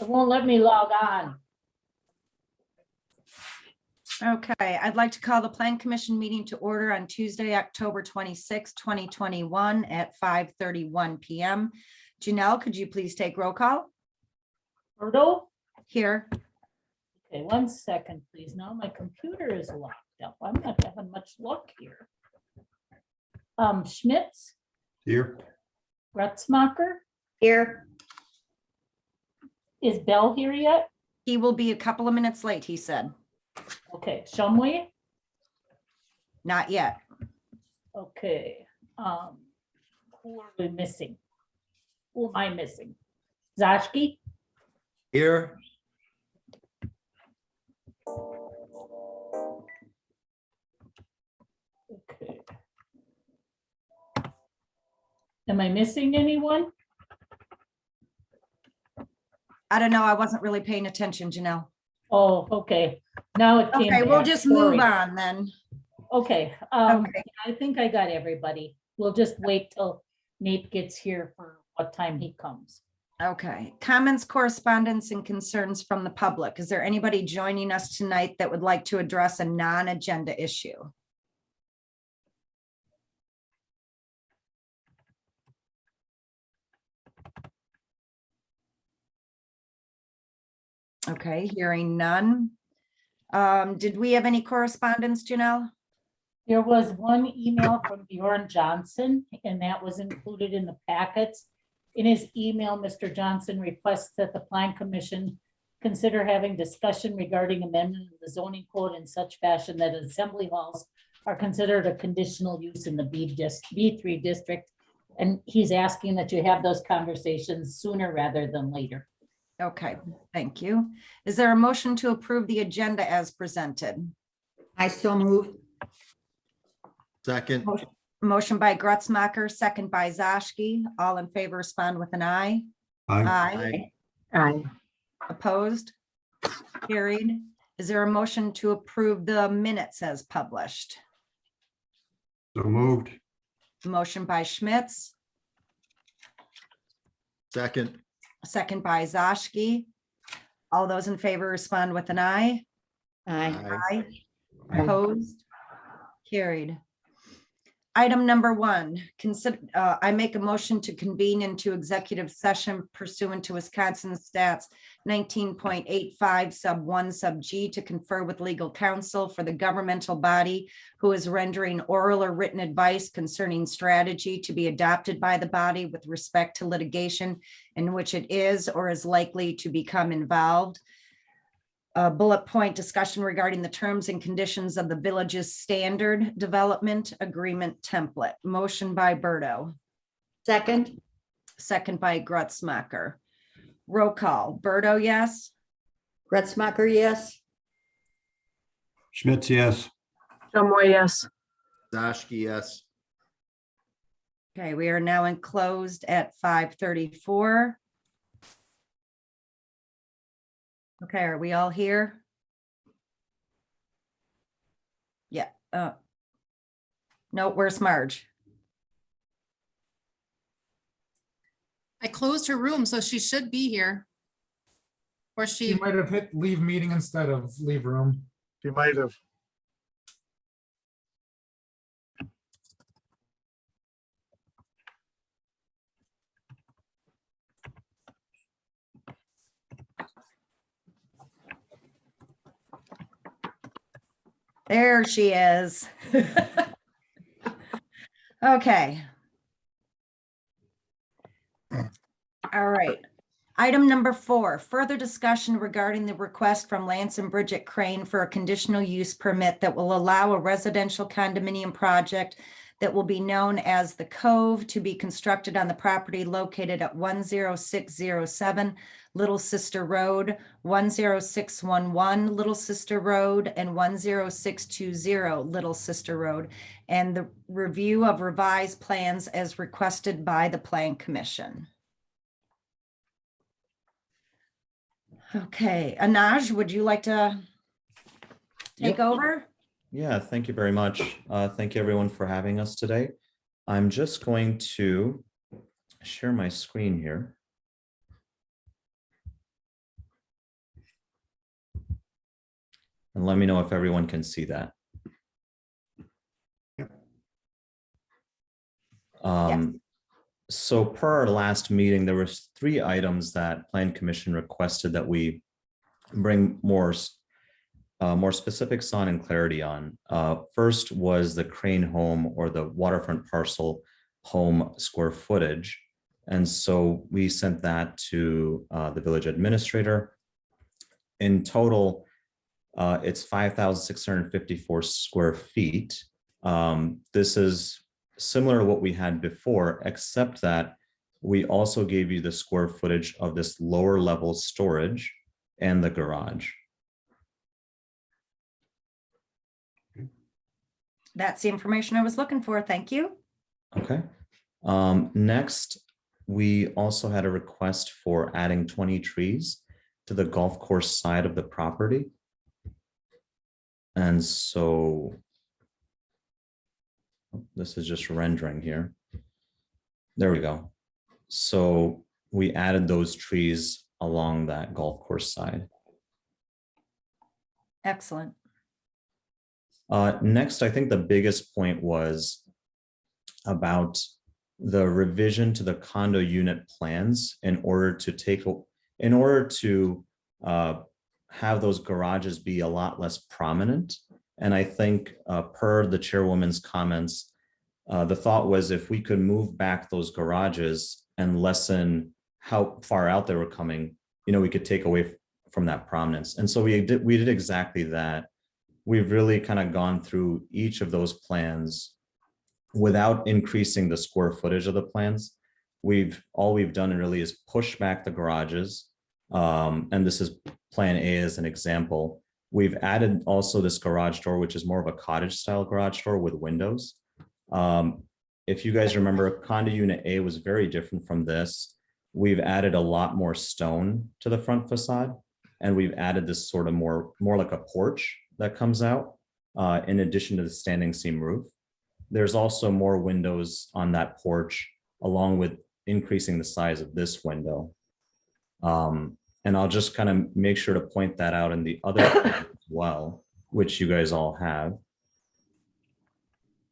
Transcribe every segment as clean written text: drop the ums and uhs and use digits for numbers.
It won't let me log on. Okay, I'd like to call the Plan Commission meeting to order on Tuesday, October 26, 2021 at 5:31 PM. Janelle, could you please take roll call? Berto? Here. Okay, 1 second, please. Now my computer is locked up. I'm not having much luck here. Schmitz, Here. Gretzmacher, Here. is Bell here yet? He will be a couple of minutes late, he said. Okay, Shumway, Not yet. okay. Who are we missing? Who am I missing? Zashki, Here. okay. Am I missing anyone? I don't know. I wasn't really paying attention, Janelle. Oh, okay. Now it came Okay, we'll back. just move Sorry. on then. Okay, Okay. I think I got everybody. We'll just wait till Nate gets here for what time he comes. Okay, comments, correspondence, and concerns from the public. Is there anybody joining us tonight that would like to address a non-agenda issue? Okay, hearing none. Did we have any correspondence, Janelle? There was one email from Bjorn Johnson, and that was included in the packets. In his email, Mr. Johnson requests that the Plan Commission consider having discussion regarding amendment of the zoning code in such fashion that assembly halls are considered a conditional use in the B3 district. And he's asking that you have those conversations sooner rather than later. Okay, thank you. Is there a motion to approve the agenda as presented? I so move. Second. Motion by Gretzmacher, second by Zashki. All in favor, respond with an aye. Aye. Aye. Opposed? Carried. Is there a motion to approve the minutes as published? So moved. Motion by Schmitz, Second. second by Zashki. All those in favor respond with an aye. Aye. Aye. Opposed? Carried. Item number 1, I make a motion to convene into executive session pursuant to Wisconsin Stats 19.85 sub 1 sub G to confer with legal counsel for the governmental body who is rendering oral or written advice concerning strategy to be adopted by the body with respect to litigation in which it is or is likely to become involved. Bullet point discussion regarding the terms and conditions of the village's standard development agreement template. Motion by Berto, Second. second by Gretzmacher. Roll call. Berto, yes. Gretzmacher, yes. Schmitz, yes. Shumway, yes. Zashki, yes. Okay, we are now enclosed at 5:34. Okay, are we all here? Yeah. No, where's Marge? I closed her room, so she should be here. Or She she, might have hit leave meeting instead of leave room. She might have. There she is. Okay. All right. Item number 4, further discussion regarding the request from Lance and Bridget Crane for a conditional use permit that will allow a residential condominium project that will be known as the Cove to be constructed on the property located at 10607 Little Sister Road, 10611 Little Sister Road, and 10620 Little Sister Road, and the review of revised plans as requested by the Plan Commission. Okay, Anaj, would you like to take Yep. over? Yeah, thank you very much. Thank you everyone for having us today. I'm just going to share my screen here. And let me know if everyone can see that. So per our last meeting, there was 3 items that Plan Commission requested that we bring more specifics on and clarity on. First was the Crane home or the waterfront parcel home square footage. And so we sent that to the village administrator. In total, it's 5,654 square feet. This is similar to what we had before, except that we also gave you the square footage of this lower level storage and the garage. That's the information I was looking for. Thank you. Okay. Next, we also had a request for adding 20 trees to the golf course side of the property. And so this is just rendering here. There we go. So we added those trees along that golf course side. Excellent. Next, I think the biggest point was about the revision to the condo unit plans in order to have those garages be a lot less prominent. And I think per the chairwoman's comments, the thought was if we could move back those garages and lessen how far out they were coming, we could take away from that prominence. And so we did exactly that. We've really kind of gone through each of those plans without increasing the square footage of the plans. All we've done really is push back the garages. And this is plan A as an example. We've added also this garage door, which is more of a cottage style garage door with windows. If you guys remember, condo unit A was very different from this. We've added a lot more stone to the front facade, and we've added this sort of more like a porch that comes out in addition to the standing seam roof. There's also more windows on that porch, along with increasing the size of this window. And I'll just kind of make sure to point that out in the other as well, which you guys all have.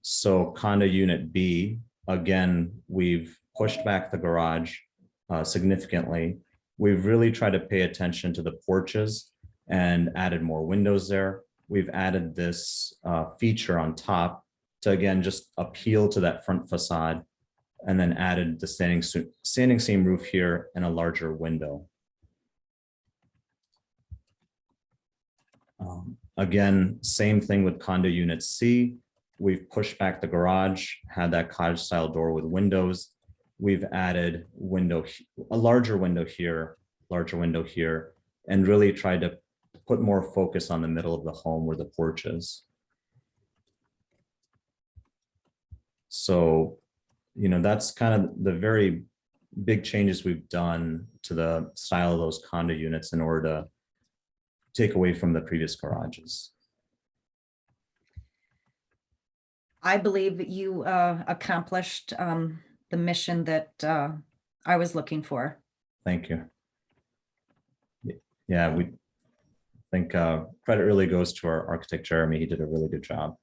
So condo unit B, again, we've pushed back the garage significantly. We've really tried to pay attention to the porches and added more windows there. We've added this feature on top to, again, just appeal to that front facade, and then added the standing seam roof here and a larger window. Again, same thing with condo unit C. We've pushed back the garage, had that cottage style door with windows. We've added a larger window here, and really tried to put more focus on the middle of the home where the porch is. So, that's kind of the very big changes we've done to the style of those condo units in order to take away from the previous garages. I believe that you accomplished the mission that I was looking for. Thank you. Yeah, we think credit really goes to our architect, Jeremy. He did a really good job.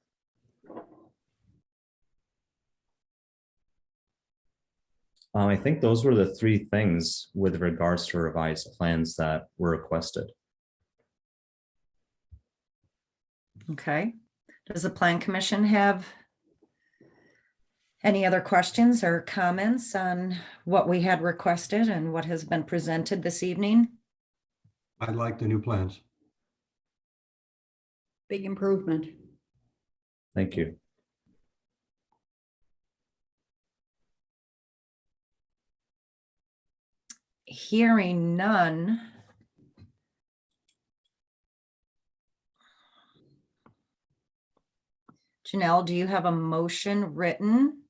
I think those were the 3 things with regards to revised plans that were requested. Okay. Does the Plan Commission have any other questions or comments on what we had requested and what has been presented this evening? I like the new plans. Big improvement. Thank you. Hearing none. Janelle, do you have a motion written?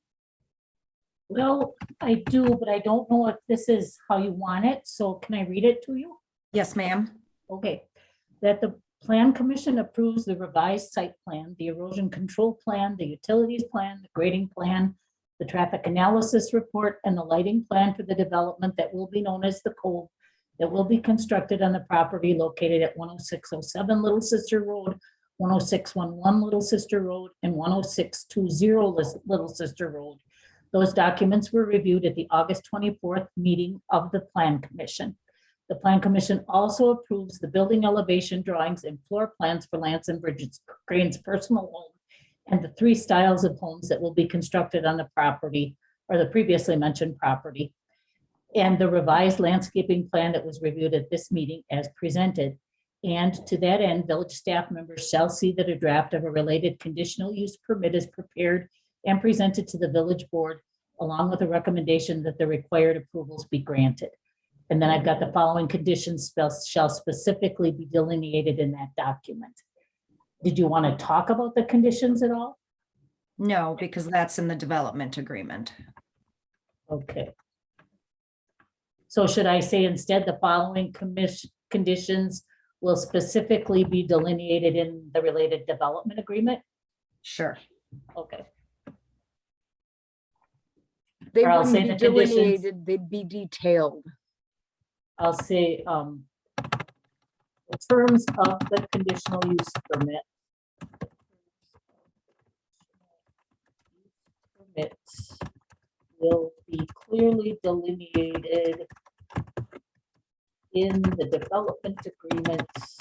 Well, I do, but I don't know if this is how you want it. So can I read it to you? Yes, ma'am. Okay, that the Plan Commission approves the revised site plan, the erosion control plan, the utilities plan, the grading plan, the traffic analysis report, and the lighting plan for the development that will be known as the Cove that will be constructed on the property located at 10607 Little Sister Road, 10611 Little Sister Road, and 10620 Little Sister Road. Those documents were reviewed at the August 24th meeting of the Plan Commission. The Plan Commission also approves the building elevation drawings and floor plans for Lance and Bridget Crane's personal home and the 3 styles of homes that will be constructed on the property or the previously mentioned property, and the revised landscaping plan that was reviewed at this meeting as presented. And to that end, village staff members shall see that a draft of a related conditional use permit is prepared and presented to the village board, along with a recommendation that the required approvals be granted. And then I've got the following conditions shall specifically be delineated in that document. Did you want to talk about the conditions at all? No, because that's in the development agreement. Okay. So should I say instead the following conditions will specifically be delineated in the related development agreement? Sure. Okay. They Or I'll wouldn't say be the conditions. delineated, they'd be detailed. I'll say, the terms of the conditional use permit. Permits will be clearly delineated in the development agreements.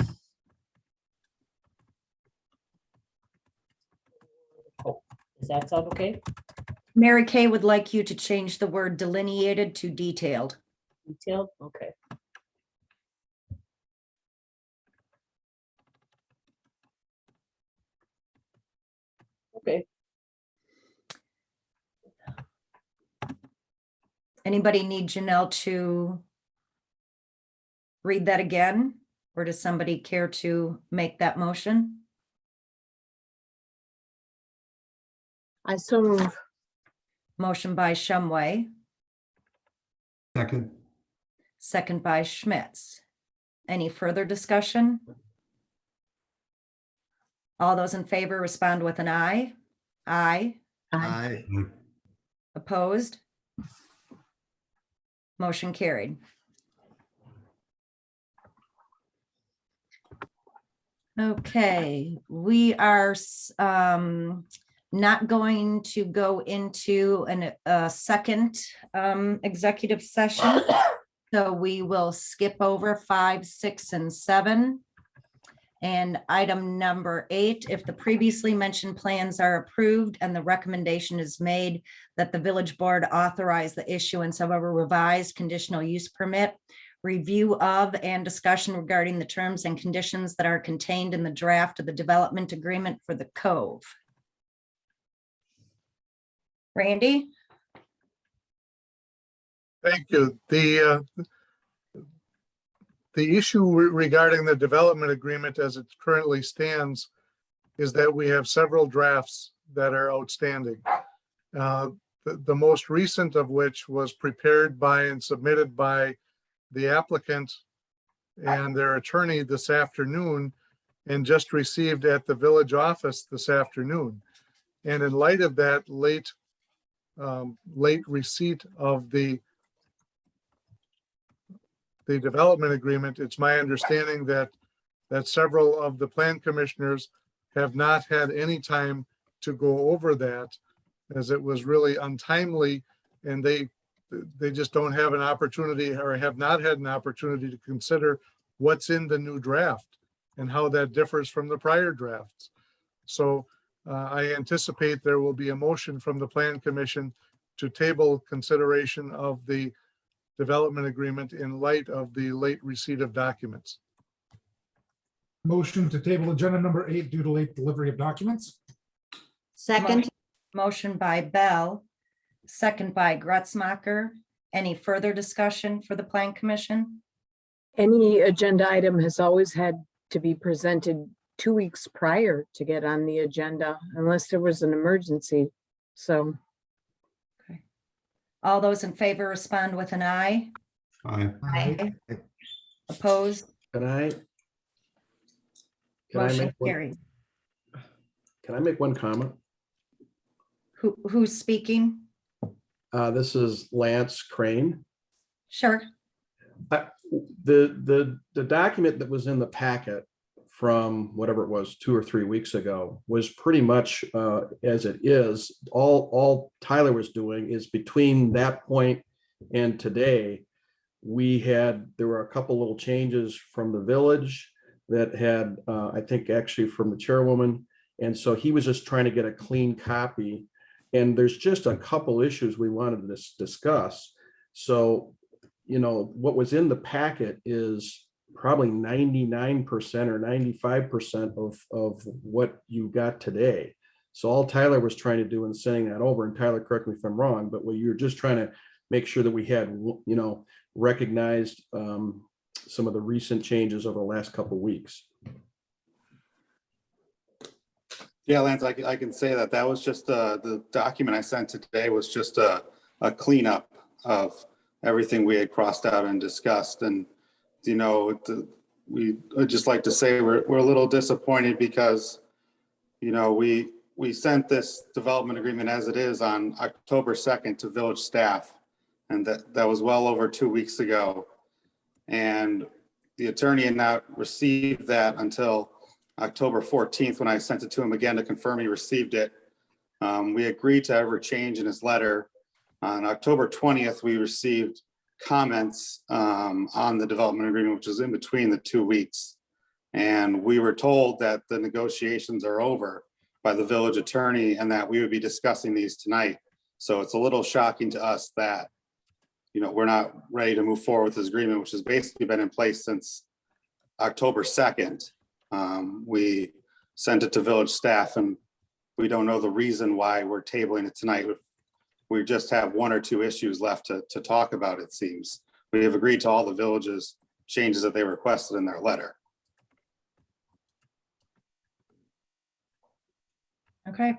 Oh, does that sound okay? Mary Kay would like you to change the word delineated to detailed. Detailed, okay. Okay, Anybody need Janelle to read that again? Or does somebody care to make that motion? I so move. Motion by Shumway, Second. second by Schmitz. Any further discussion? All those in favor respond with an aye. Aye. Aye. Opposed? Motion carried. Okay, we are not going to go into a second executive session. So we will skip over 5, 6, and 7. And item number 8, if the previously mentioned plans are approved and the recommendation is made that the village board authorize the issuance of a revised conditional use permit, review of and discussion regarding the terms and conditions that are contained in the draft of the development agreement for the Cove. Randy? Thank you. The issue regarding the development agreement as it currently stands is that we have several drafts that are outstanding. The most recent of which was prepared by and submitted by the applicant and their attorney this afternoon and just received at the village office this afternoon. And in light of that late receipt of the development agreement, it's my understanding that several of the plan commissioners have not had any time to go over that, as it was really untimely, and they just don't have an opportunity or have not had an opportunity to consider what's in the new draft and how that differs from the prior drafts. So I anticipate there will be a motion from the plan commission to table consideration of the development agreement in light of the late receipt of documents. Motion to table agenda number 8 due to late delivery of documents. Second, Motion by Bell, second by Gretzmacher. Any further discussion for the plan commission? Any agenda item has always had to be presented 2 weeks prior to get on the agenda unless there was an emergency. So All those in favor respond with an aye. Aye. Aye. Opposed? Can I Motion make one, carried. can I make one comment? Who's speaking? This is Lance Crane. Sure. The document that was in the packet from whatever it was, 2 or 3 weeks ago, was pretty much as it is. All Tyler was doing is between that point and today, there were a couple little changes from the village that had, I think actually from the chairwoman. And so he was just trying to get a clean copy. And there's just a couple issues we wanted to discuss. So, what was in the packet is probably 99% or 95% of what you got today. So all Tyler was trying to do in sending that over, and Tyler, correct me if I'm wrong, but what you're just trying to make sure that we had, recognized some of the recent changes over the last couple of weeks. Yeah, Lance, I can say that was just the document I sent today was just a cleanup of everything we had crossed out and discussed. And, I'd just like to say we're a little disappointed because, we sent this development agreement as it is on October 2nd to village staff. And that was well over 2 weeks ago. And the attorney had not received that until October 14th, when I sent it to him again to confirm he received it. We agreed to every change in his letter. On October 20th, we received comments on the development agreement, which was in between the 2 weeks. And we were told that the negotiations are over by the village attorney and that we would be discussing these tonight. So it's a little shocking to us that, we're not ready to move forward with this agreement, which has basically been in place since October 2nd. We sent it to village staff and we don't know the reason why we're tabling it tonight. We just have 1 or 2 issues left to talk about, it seems. We have agreed to all the village's changes that they requested in their letter. Okay.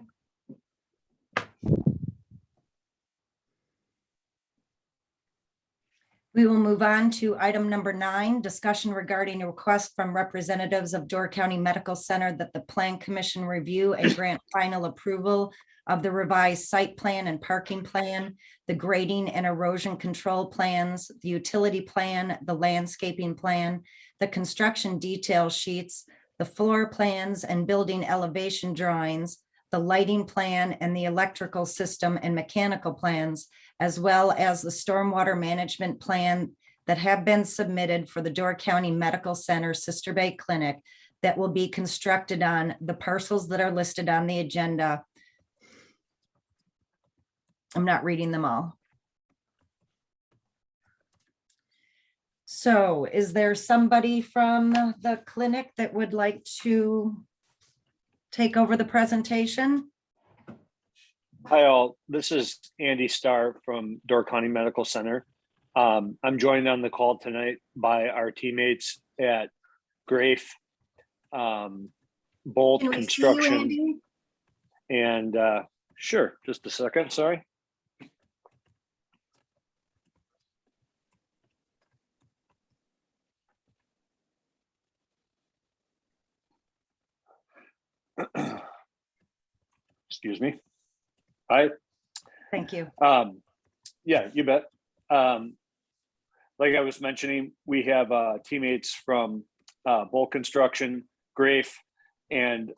We will move on to item number 9, discussion regarding a request from representatives of Door County Medical Center that the Plan Commission review and grant final approval of the revised site plan and parking plan, the grading and erosion control plans, the utility plan, the landscaping plan, the construction detail sheets, the floor plans and building elevation drawings, the lighting plan and the electrical system and mechanical plans, as well as the stormwater management plan that have been submitted for the Door County Medical Center Sister Bay Clinic that will be constructed on the parcels that are listed on the agenda. I'm not reading them all. So is there somebody from the clinic that would like to take over the presentation? Hi all, this is Andy Starr from Door County Medical Center. I'm joined on the call tonight by our teammates at Grafe, Bolt Can we see you, Construction, Andy? and sure, just a second, sorry. Excuse me. Hi. Thank you. Yeah, you bet. Like I was mentioning, we have teammates from Bolt Construction, Grafe, and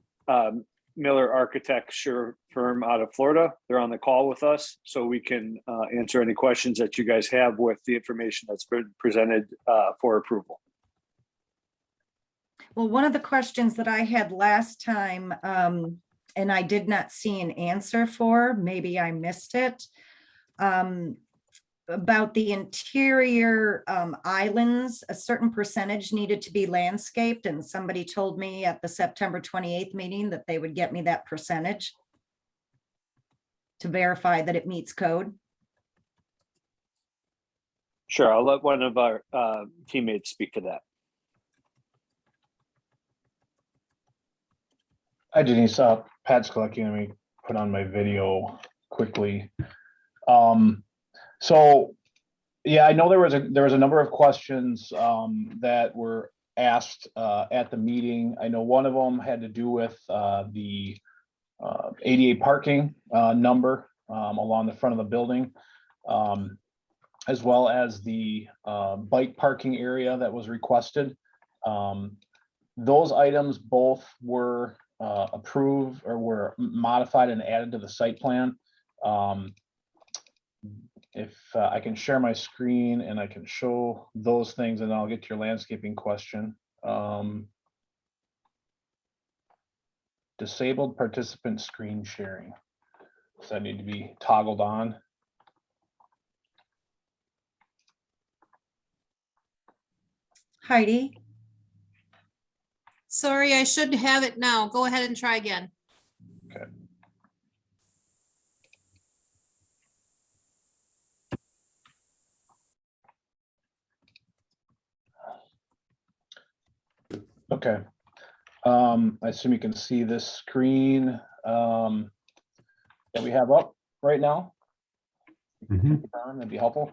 Miller Architecture firm out of Florida. They're on the call with us, so we can answer any questions that you guys have with the information that's been presented for approval. Well, one of the questions that I had last time, and I did not see an answer for, maybe I missed it, about the interior islands, a certain percentage needed to be landscaped, and somebody told me at the September 28th meeting that they would get me that percentage to verify that it meets code. Sure, I'll let one of our teammates speak to that. Hi, Denise. Pat's collecting. Let me put on my video quickly. So, yeah, I know there was a number of questions that were asked at the meeting. I know one of them had to do with the ADA parking number along the front of the building. as well as the bike parking area that was requested. Those items both were approved or were modified and added to the site plan. If I can share my screen and I can show those things, and I'll get to your landscaping question. Disabled participant screen sharing. Does that need to be toggled on? Heidi, Sorry, I should have it now. Go ahead and try again. Okay. Okay. I assume you can see this screen that we have up right now. That'd be helpful.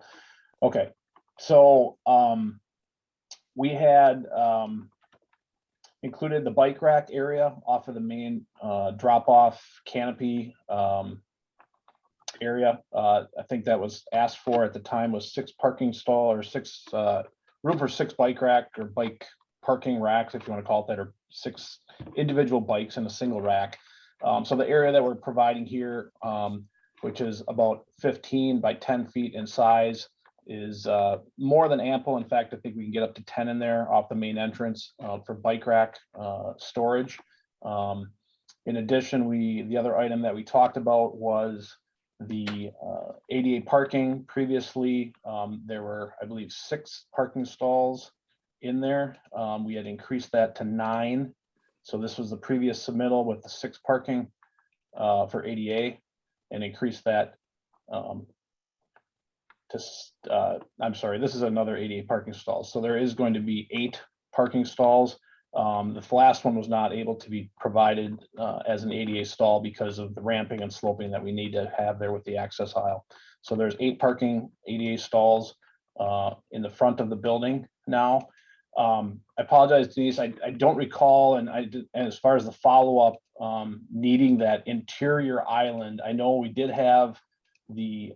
Okay, so we had included the bike rack area off of the main drop-off canopy area. I think that was asked for at the time was 6 parking stall or 6 room for 6 bike rack or bike parking racks, if you want to call it that, or 6 individual bikes in a single rack. So the area that we're providing here, which is about 15 by 10 feet in size, is more than ample. In fact, I think we can get up to 10 in there off the main entrance for bike rack storage. In addition, the other item that we talked about was the ADA parking. Previously, there were, I believe, 6 parking stalls in there. We had increased that to 9. So this was the previous submittal with the 6 parking for ADA, and increased that I'm sorry, this is another ADA parking stall. So there is going to be 8 parking stalls. The last one was not able to be provided as an ADA stall because of the ramping and sloping that we need to have there with the access aisle. So there's 8 parking ADA stalls in the front of the building now. I apologize, Denise, I don't recall, and as far as the follow-up needing that interior island, I know we did have the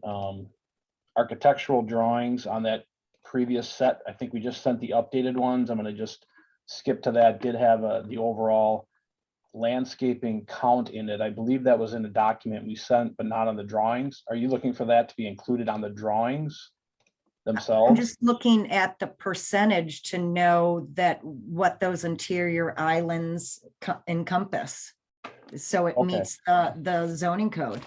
architectural drawings on that previous set. I think we just sent the updated ones. I'm going to just skip to that. Did have the overall landscaping count in it. I believe that was in the document we sent, but not on the drawings. Are you looking for that to be included on the drawings themselves? I'm just looking at the percentage to know that what those interior islands encompass. So it meets the zoning code.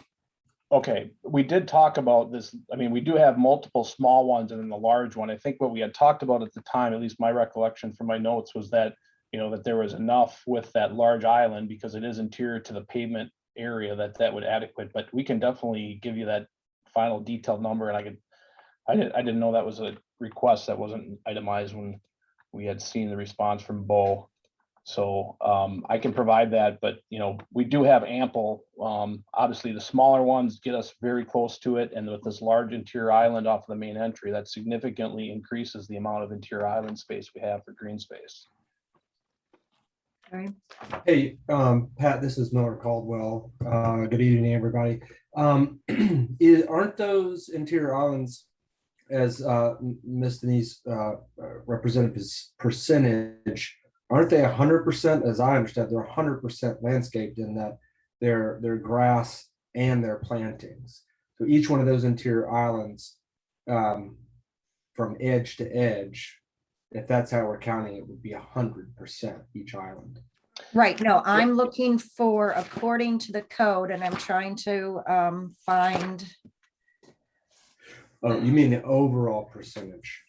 Okay, we did talk about this. I mean, we do have multiple small ones and then the large one. I think what we had talked about at the time, at least my recollection from my notes, was that, that there was enough with that large island because it is interior to the pavement area that would adequate, but we can definitely give you that final detailed number. And I didn't know that was a request that wasn't itemized when we had seen the response from Bo. So I can provide that, but we do have ample. Obviously, the smaller ones get us very close to it, and with this large interior island off of the main entry, that significantly increases the amount of interior island space we have for green space. Hey, Pat, this is Miller Caldwell. Good evening, everybody. Aren't those interior islands, as Ms. Denise represented as percentage, aren't they 100%? As I understand, they're 100% landscaped in that they're grass and their plantings. So each one of those interior islands, from edge to edge, if that's how we're counting, it would be 100% each island. Right. No, I'm looking for according to the code, and I'm trying to find. Oh, you mean the overall percentage?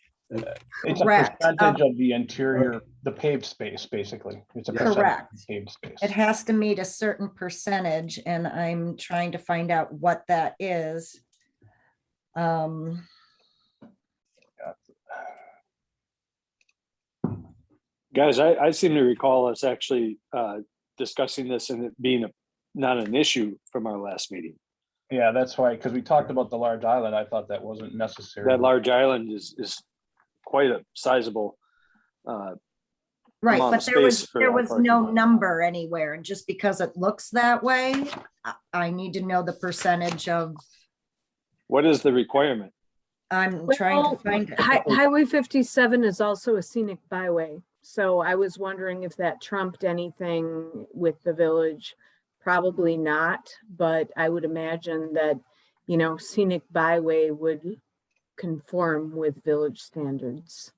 It's Correct. a percentage of the interior, the paved space, basically. It's a percentage Correct. of the paved space. It has to meet a certain percentage, and I'm trying to find out what that is. Guys, I seem to recall us actually discussing this and it being not an issue from our last meeting. Yeah, that's why, because we talked about the large island. I thought that wasn't necessary. That large island is quite a sizable Right, amount but of there was space for no parking. number anywhere, and just because it looks that way, I need to know the percentage of. What is the requirement? I'm trying to Well, find it. Highway 57 is also a scenic byway. So I was wondering if that trumped anything with the village. Probably not, but I would imagine that, scenic byway would conform with village standards.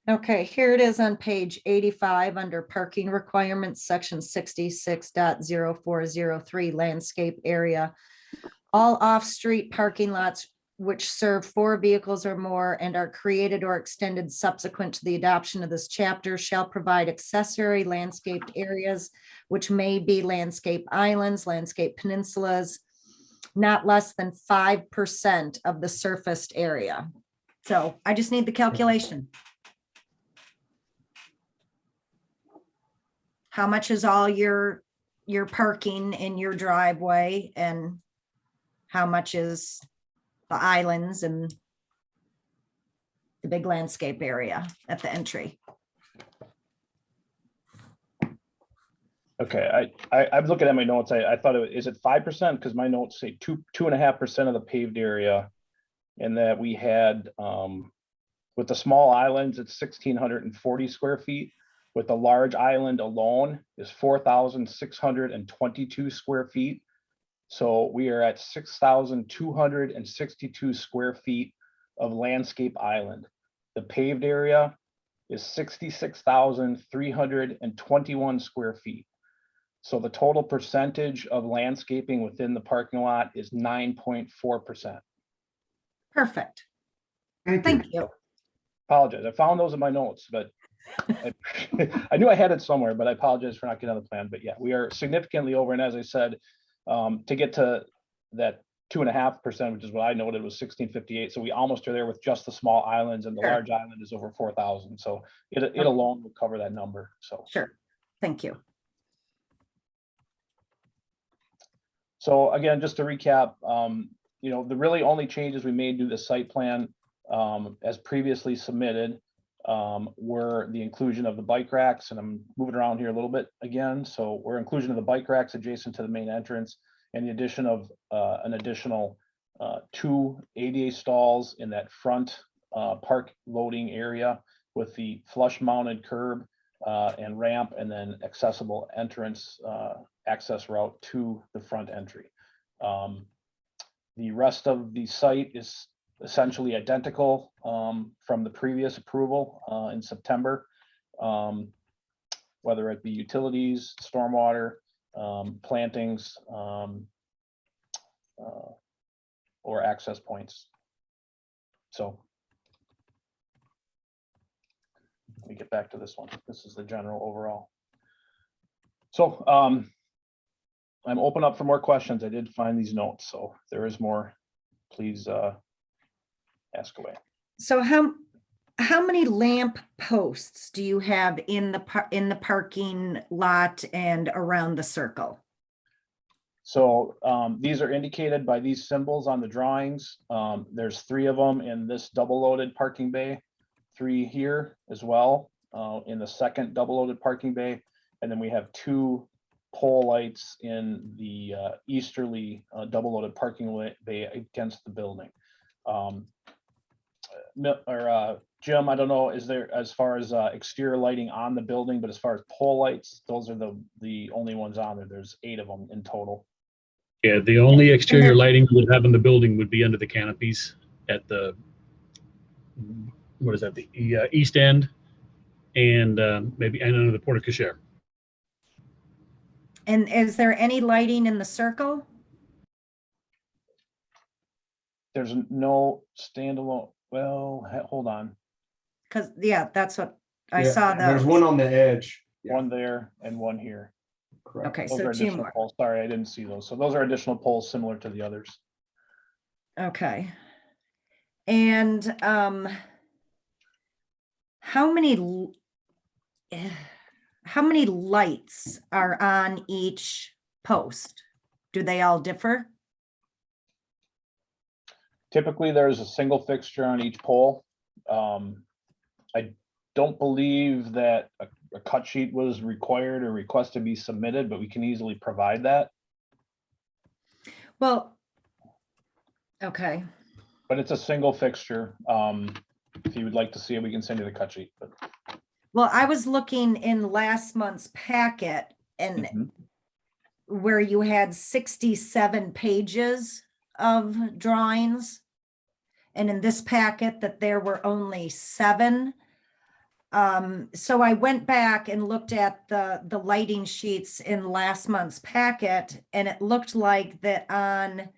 Okay, here it is on page 85 under parking requirements, section 66.0403 landscape area. All off-street parking lots which serve 4 vehicles or more and are created or extended subsequent to the adoption of this chapter shall provide accessory landscaped areas, which may be landscape islands, landscape peninsulas, not less than 5% of the surfaced area. So I just need the calculation. How much is all your parking in your driveway, and how much is the islands and the big landscape area at the entry? Okay, I'm looking at my notes. I thought is it 5%? Because my notes say 2.5% of the paved area. And that we had with the small islands, it's 1,640 square feet. With the large island alone is 4,622 square feet. So we are at 6,262 square feet of landscape island. The paved area is 66,321 square feet. So the total percentage of landscaping within the parking lot is 9.4%. Perfect. Thank you. Thank you. Apologize. I found those in my notes, but I knew I had it somewhere, but I apologize for not getting on the plan. But yeah, we are significantly over. And as I said, to get to that 2.5%, which is what I noted, was 1,658. So we almost are there with just the small islands, and the Sure. large island is over 4,000. So it alone would cover that number. So Sure. Thank you. So again, just to recap, the really only changes we made to the site plan as previously submitted were the inclusion of the bike racks, and I'm moving around here a little bit again. So we're inclusion of the bike racks adjacent to the main entrance, and the addition of an additional 2 ADA stalls in that front park loading area with the flush mounted curb and ramp, and then accessible entrance access route to the front entry. The rest of the site is essentially identical from the previous approval in September, whether it be utilities, stormwater, plantings, or access points. So let me get back to this one. This is the general overall. So I'm open up for more questions. I did find these notes, so if there is more, please ask away. So how many lamp posts do you have in the parking lot and around the circle? So these are indicated by these symbols on the drawings. There's 3 of them in this double loaded parking bay, 3 here as well in the second double loaded parking bay. And then we have 2 pole lights in the easterly double loaded parking bay against the building. Jim, I don't know, is there, as far as exterior lighting on the building, but as far as pole lights, those are the only ones on there. There's 8 of them in total. Yeah, the only exterior lighting we would have in the building would be under the canopies at the, what is that, the east end, and maybe and under the porte cochere. And is there any lighting in the circle? There's no standalone, well, hold on. Because, yeah, that's what I saw. There's one on the edge. One there and one here. Correct. Okay, Those so are 2 additional more. poles. Sorry, I didn't see those. So those are additional poles similar to the others. Okay. And how many lights are on each post? Do they all differ? Typically, there's a single fixture on each pole. I don't believe that a cut sheet was required or requested to be submitted, but we can easily provide that. Well, okay. but it's a single fixture. If you would like to see it, we can send you the cut sheet, but. Well, I was looking in last month's packet and Mhm. where you had 67 pages of drawings. And in this packet that there were only 7. So I went back and looked at the lighting sheets in last month's packet, and it looked like that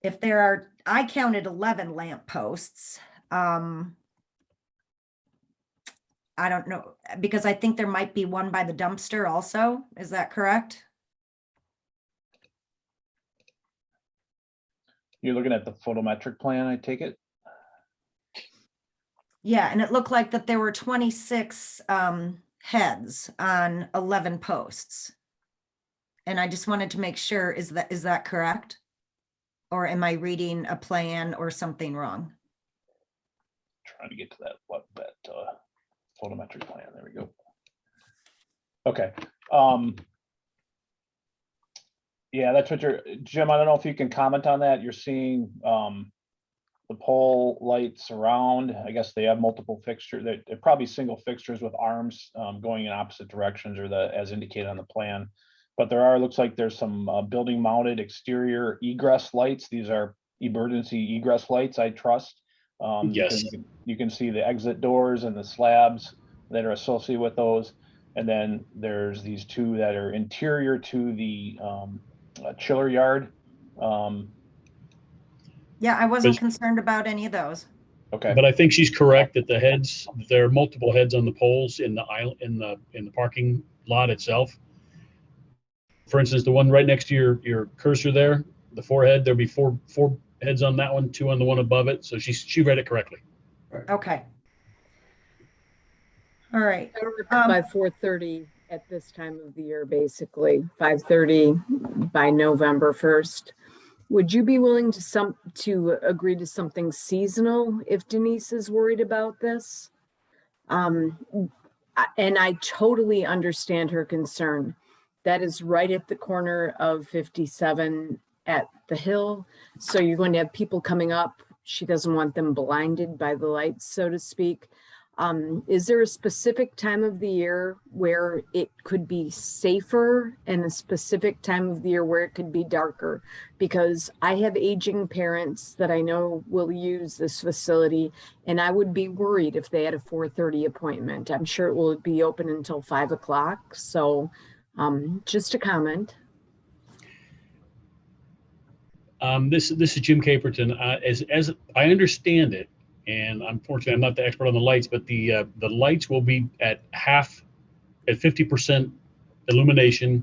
if there are, I counted 11 lamp posts. I don't know, because I think there might be one by the dumpster also. Is that correct? You're looking at the photometric plan, I take it? Yeah, and it looked like that there were 26 heads on 11 posts. And I just wanted to make sure, is that correct? Or am I reading a plan or something wrong? Trying to get to that photometric plan. There we go. Okay. Yeah, that's what Jim, I don't know if you can comment on that. You're seeing the pole lights around. I guess they have multiple fixtures. They're probably single fixtures with arms going in opposite directions, or as indicated on the plan. But looks like there's some building mounted exterior egress lights. These are emergency egress lights, I trust. Yes. You can see the exit doors and the slabs that are associated with those. And then there's these 2 that are interior to the chiller yard. Yeah, I wasn't concerned about any of those. Okay. But I think she's correct that the heads, there are multiple heads on the poles in the aisle, in the parking lot itself. For instance, the one right next to your cursor there, the 4 head, there'll be four heads on that one, 2 on the one above it. So she read it correctly. Okay. All right. By 4:30 at this time of the year, basically 5:30 by November 1st. Would you be willing to agree to something seasonal if Denise is worried about this? And I totally understand her concern. That is right at the corner of 57 at the Hill. So you're going to have people coming up. She doesn't want them blinded by the lights, so to speak. Is there a specific time of the year where it could be safer and a specific time of the year where it could be darker? Because I have aging parents that I know will use this facility, and I would be worried if they had a 4:30 appointment. I'm sure it will be open until 5 o'clock. So just a comment. This is Jim Caperton. As I understand it, and unfortunately I'm not the expert on the lights, but the lights will be at 50% illumination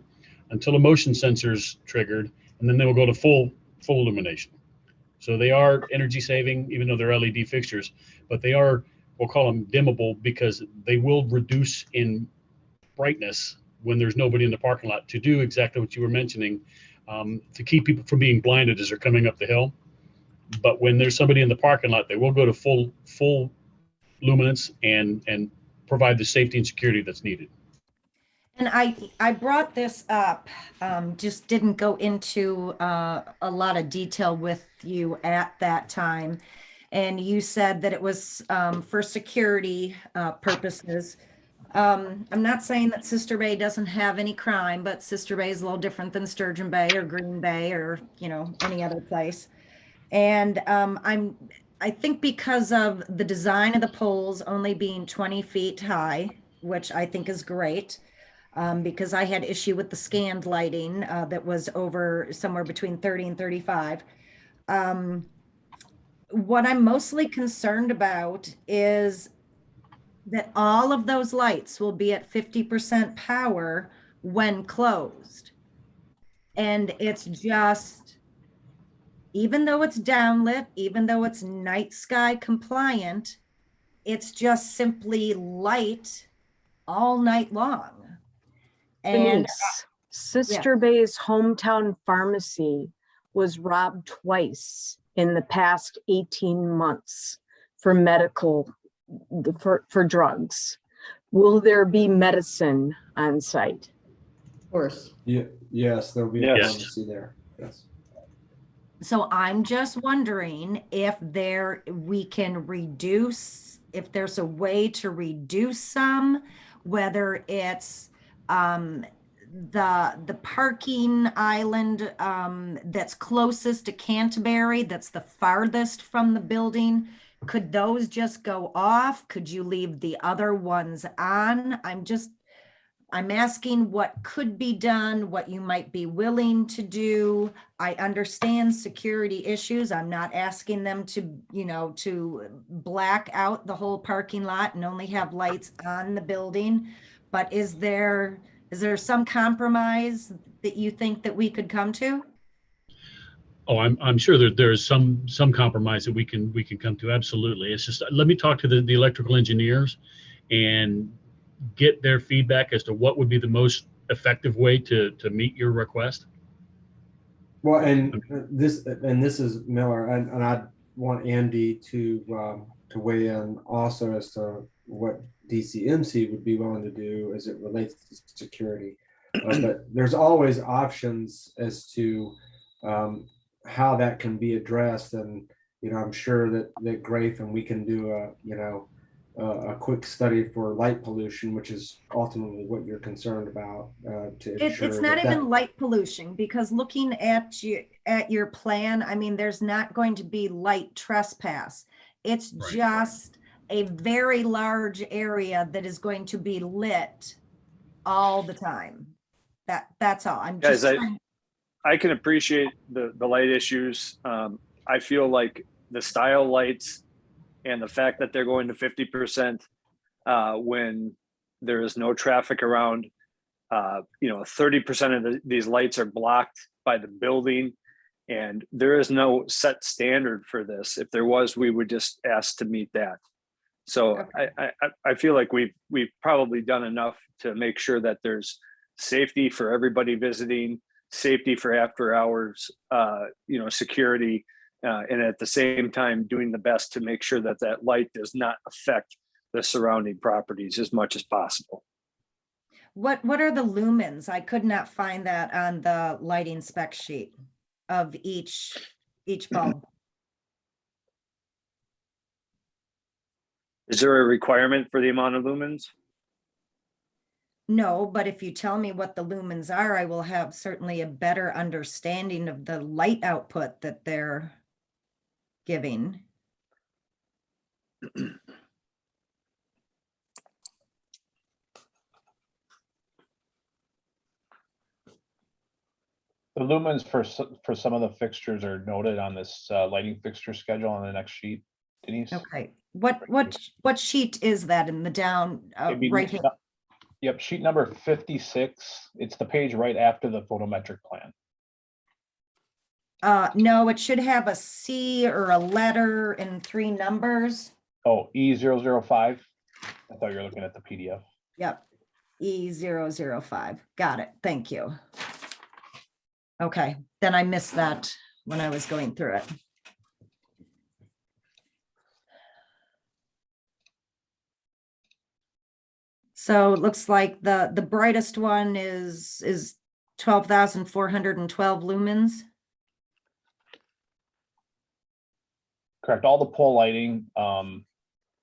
until a motion sensor's triggered, and then they will go to full illumination. So they are energy saving, even though they're LED fixtures, but they are, we'll call them dimmable, because they will reduce in brightness when there's nobody in the parking lot, to do exactly what you were mentioning, to keep people from being blinded as they're coming up the hill. But when there's somebody in the parking lot, they will go to full luminance and provide the safety and security that's needed. And I brought this up, just didn't go into a lot of detail with you at that time. And you said that it was for security purposes. I'm not saying that Sister Bay doesn't have any crime, but Sister Bay is a little different than Sturgeon Bay or Green Bay or, any other place. And I think because of the design of the poles only being 20 feet high, which I think is great, because I had issue with the scanned lighting that was over somewhere between 30 and 35. What I'm mostly concerned about is that all of those lights will be at 50% power when closed. And it's just, even though it's downlit, even though it's night sky compliant, it's just simply light all night long. And Denise, Sister Bay's hometown pharmacy was robbed twice in the past 18 months for for drugs. Will there be medicine on site? Of course. Yeah, yes, there'll be a Yes. pharmacy there. Yes. So I'm just wondering if we can reduce, if there's a way to reduce some, whether it's the parking island that's closest to Canterbury, that's the farthest from the building. Could those just go off? Could you leave the other ones on? I'm asking what could be done, what you might be willing to do. I understand security issues. I'm not asking them to, to black out the whole parking lot and only have lights on the building. But is there some compromise that you think that we could come to? Oh, I'm sure that there's some compromise that we can come to. Absolutely. It's just, let me talk to the electrical engineers and get their feedback as to what would be the most effective way to meet your request. Well, and this is Miller, and I want Andy to weigh in also as to what DCMC would be willing to do as it relates to security. But there's always options as to how that can be addressed, and I'm sure that Grafe and we can do a quick study for light pollution, which is ultimately what you're concerned about. It's not even light pollution, because looking at your plan, I mean, there's not going to be light trespass. It's just a very large area that is going to be lit all the time. That's all. I'm just I can appreciate the light issues. I feel like the style lights and the fact that they're going to 50% when there is no traffic around, 30% of these lights are blocked by the building, and there is no set standard for this. If there was, we would just ask to meet that. So okay. I feel like we've probably done enough to make sure that there's safety for everybody visiting, safety for after hours, security, and at the same time doing the best to make sure that that light does not affect the surrounding properties as much as possible. What are the lumens? I could not find that on the lighting spec sheet of each bulb. Is there a requirement for the amount of lumens? No, but if you tell me what the lumens are, I will have certainly a better understanding of the light output that they're giving. The lumens for some of the fixtures are noted on this lighting fixture schedule on the next sheet, Denise. Okay, what sheet is that in the down right here? Yep, sheet number 56. It's the page right after the photometric plan. No, it should have a C or a letter and 3 numbers. Oh, E005. I thought you were looking at the PDF. Yep, E005. Got it. Thank you. Okay, then I missed that when I was going through it. So it looks like the brightest one is 12,412 lumens. Correct. All the pole lighting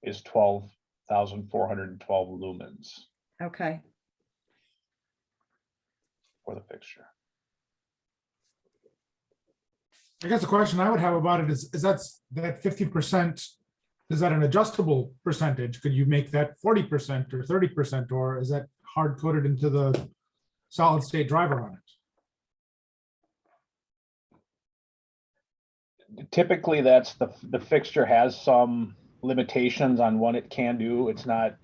is 12,412 lumens. Okay. For the fixture. I guess the question I would have about it is that 50%, is that an adjustable percentage? Could you make that 40% or 30%, or is that hard coded into the solid state driver on it? Typically, that's the fixture has some limitations on what it can do. It's not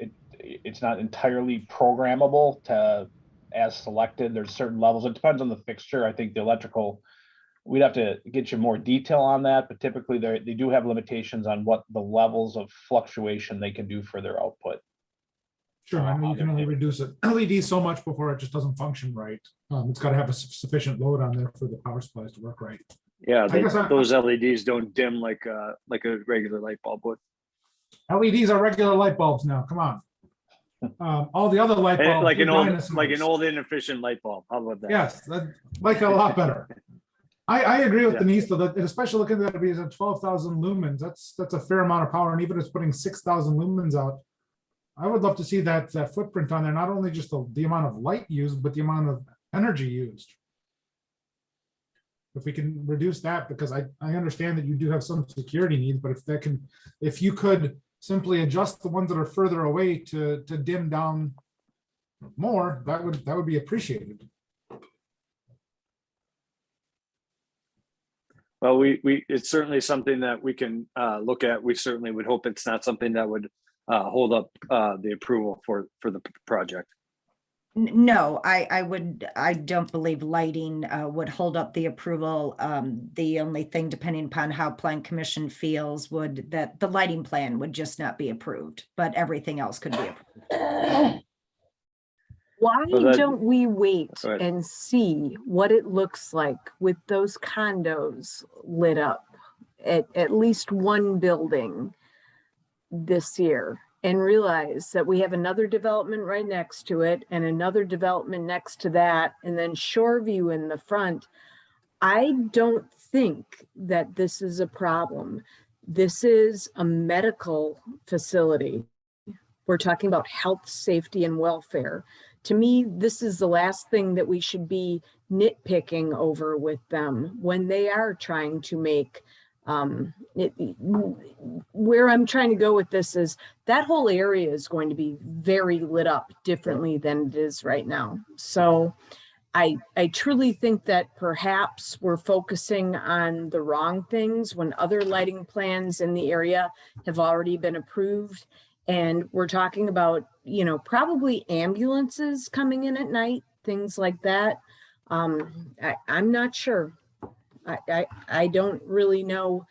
entirely programmable to as selected. There's certain levels. It depends on the fixture. I think the electrical, we'd have to get you more detail on that, but typically they do have limitations on what the levels of fluctuation they can do for their output. Sure, I mean, you can only reduce it LED so much before it just doesn't function right. It's got to have a sufficient load on there for the power supplies to work right. Yeah, those LEDs don't dim like a regular light bulb would. LEDs are regular light bulbs now. Come on. All the other light bulbs, like an old inefficient light bulb. How about that? Yes, I like it a lot better. I agree with Yeah. Denise, though, that especially looking at it being at 12,000 lumens, that's a fair amount of power, and even if it's putting 6,000 lumens out, I would love to see that footprint on there, not only just the amount of light used, but the amount of energy used. If we can reduce that, because I understand that you do have some security needs, but if you could simply adjust the ones that are further away to dim down more, that would be appreciated. Well, it's certainly something that we can look at. We certainly would hope it's not something that would hold up the approval for the project. No, I don't believe lighting would hold up the approval. The only thing, depending upon how Plan Commission feels, that the lighting plan would just not be approved, but everything else could be approved. Why So that- don't we wait Go ahead. and see what it looks like with those condos lit up at least one building this year, and realize that we have another development right next to it and another development next to that, and then Shoreview in the front. I don't think that this is a problem. This is a medical facility. We're talking about health, safety, and welfare. To me, this is the last thing that we should be nitpicking over with them when they are trying to make where I'm trying to go with this is that whole area is going to be very lit up differently than it is right now. So I truly think that perhaps we're focusing on the wrong things when other lighting plans in the area have already been approved. And we're talking about, probably ambulances coming in at night, things like that. I'm not sure. I don't really know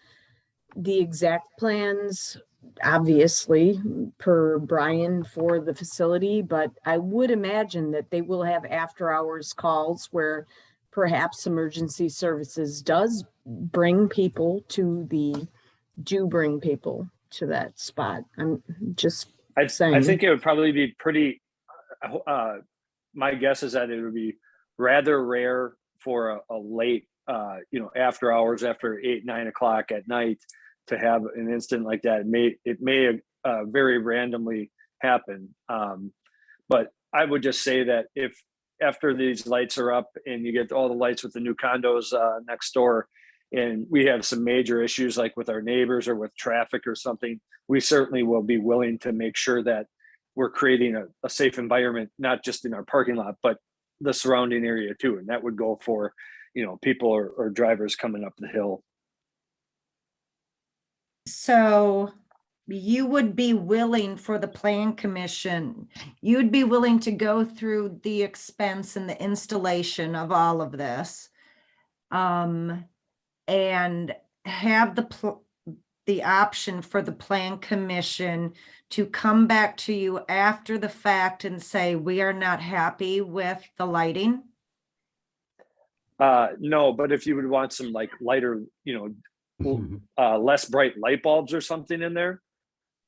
the exact plans, obviously, per Brian for the facility, but I would imagine that they will have after hours calls where perhaps emergency services do bring people to that spot. I'm just saying. I think it would probably be pretty, my guess is that it would be rather rare for a late, after hours, after 8, 9 o'clock at night to have an incident like that. It may very randomly happen. But I would just say that if after these lights are up and you get all the lights with the new condos next door, and we have some major issues like with our neighbors or with traffic or something, we certainly will be willing to make sure that we're creating a safe environment, not just in our parking lot, but the surrounding area too. And that would go for, people or drivers coming up the hill. So you would be willing for the Plan Commission, you'd be willing to go through the expense and the installation of all of this, and have the option for the Plan Commission to come back to you after the fact and say, we are not happy with the lighting? No, but if you would want some like lighter, less bright light bulbs or something in there,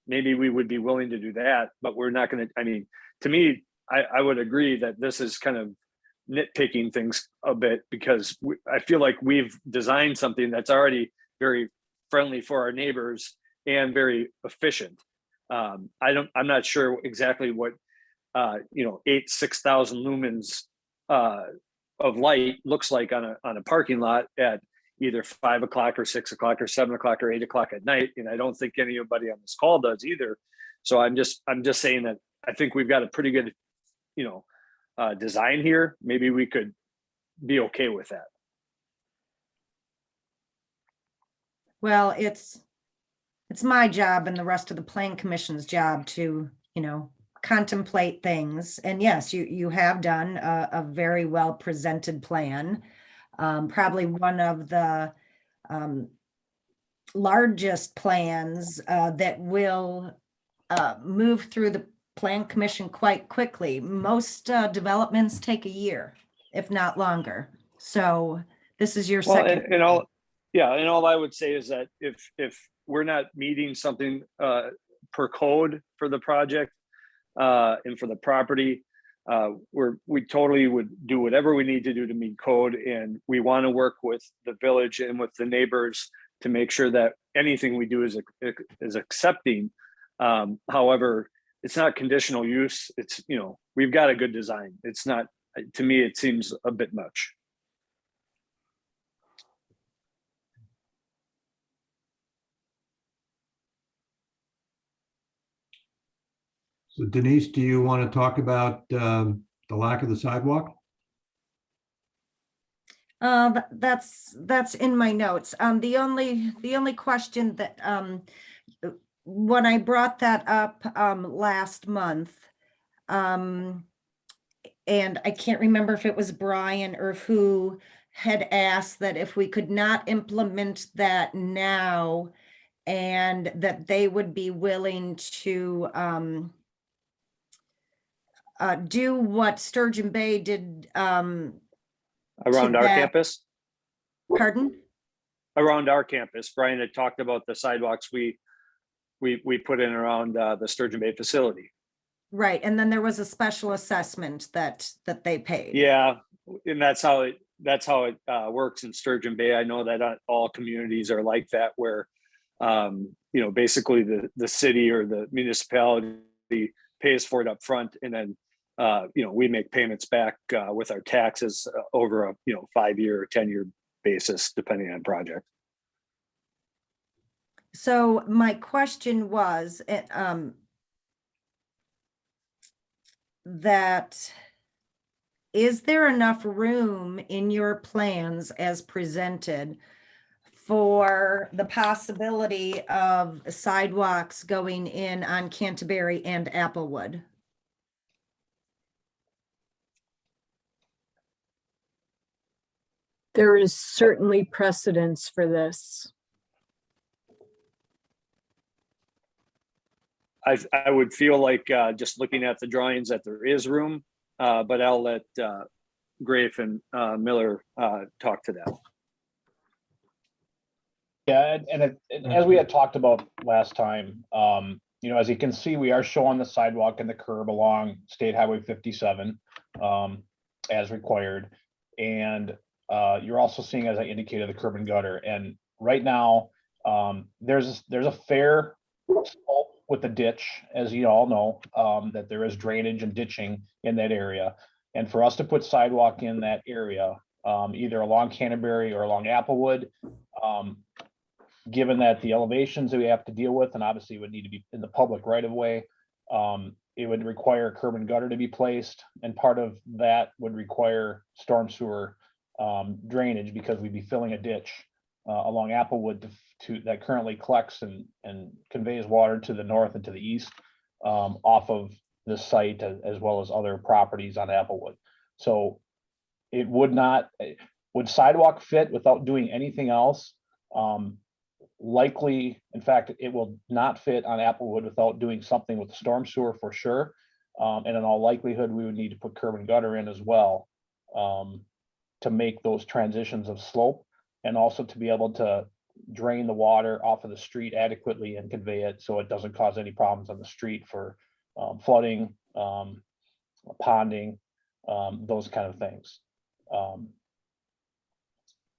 maybe we would be willing to do that, but we're not going to, to me, I would agree that this is kind of nitpicking things a bit, because I feel like we've designed something that's already very friendly for our neighbors and very efficient. I'm not sure exactly what 6,000 lumens of light looks like on a parking lot at either 5 o'clock or 6 o'clock or 7 o'clock or 8 o'clock at night. And I don't think anybody on this call does either. So I'm just saying that I think we've got a pretty good, design here. Maybe we could be okay with that. Well, it's my job and the rest of the Plan Commission's job to, contemplate things. And yes, you have done a very well presented plan. Probably one of the largest plans that will move through the Plan Commission quite quickly. Most developments take a year, if not longer. So this is your second. And all I would say is that if we're not meeting something per code for the project and for the property, we totally would do whatever we need to do to meet code, and we want to work with the village and with the neighbors to make sure that anything we do is accepting. However, it's not conditional use. It's, we've got a good design. It's not, to me, it seems a bit much. So Denise, do you want to talk about the lack of the sidewalk? That's in my notes. The only question that, when I brought that up, last month, and I can't remember if it was Brian or who had asked that if we could not implement that now, and that they would be willing to, do what Sturgeon Bay did, Around our that- campus? pardon? Around our campus. Brian had talked about the sidewalks we put in around the Sturgeon Bay facility. Right, and then there was a special assessment that they paid. Yeah, and that's how it works in Sturgeon Bay. I know that not all communities are like that, where basically the city or the municipality pays for it up front, and then we make payments back with our taxes over a 5-year or 10-year basis, depending on project. So my question was, that is there enough room in your plans as presented for the possibility of sidewalks going in on Canterbury and Applewood? There is certainly precedence for this. I would feel like just looking at the drawings that there is room, but I'll let Grafe and Miller talk to that. Yeah, and as we had talked about last time, as you can see, we are showing the sidewalk and the curb along State Highway 57 as required. And you're also seeing, as I indicated, the curb and gutter. And right now, there's a fair slope with the ditch, as you all know, that there is drainage and ditching in that area. And for us to put sidewalk in that area, either along Canterbury or along Applewood, given that the elevations that we have to deal with, and obviously would need to be in the public right of way, it would require curb and gutter to be placed. And part of that would require storm sewer drainage, because we'd be filling a ditch along Applewood that currently collects and conveys water to the north and to the east off of this site, as well as other properties on Applewood. So it would sidewalk fit without doing anything else? Likely, in fact, it will not fit on Applewood without doing something with the storm sewer for sure. And in all likelihood, we would need to put curb and gutter in as well to make those transitions of slope, and also to be able to drain the water off of the street adequately and convey it so it doesn't cause any problems on the street for flooding, ponding, those kind of things.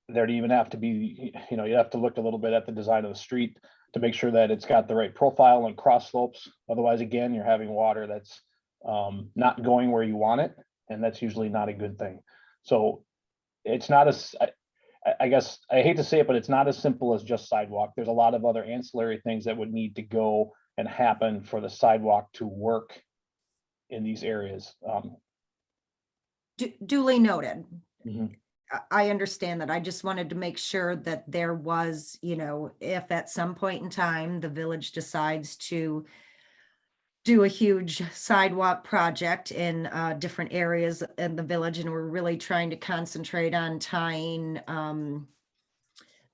There'd even have to be, you have to look a little bit at the design of the street to make sure that it's got the right profile and cross slopes. Otherwise, again, you're having water that's not going where you want it, and that's usually not a good thing. So it's not as, I guess, I hate to say it, but it's not as simple as just sidewalk. There's a lot of other ancillary things that would need to go and happen for the sidewalk to work in these areas. Duly noted. Mhm. I understand that. I just wanted to make sure that there was, if at some point in time the village decides to do a huge sidewalk project in different areas in the village, and we're really trying to concentrate on tying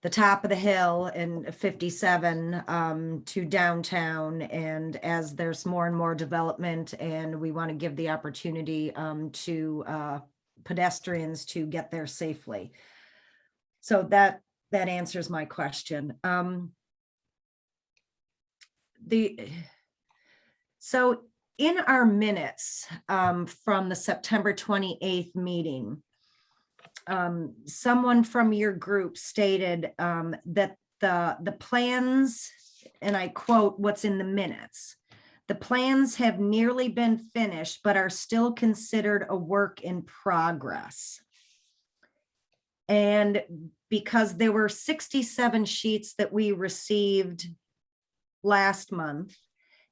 the top of the hill in 57 to downtown. And as there's more and more development, and we want to give the opportunity to pedestrians to get there safely. So that answers my question. So in our minutes from the September 28th meeting, someone from your group stated that the plans, and I quote what's in the minutes, the plans have nearly been finished, but are still considered a work in progress. And because there were 67 sheets that we received last month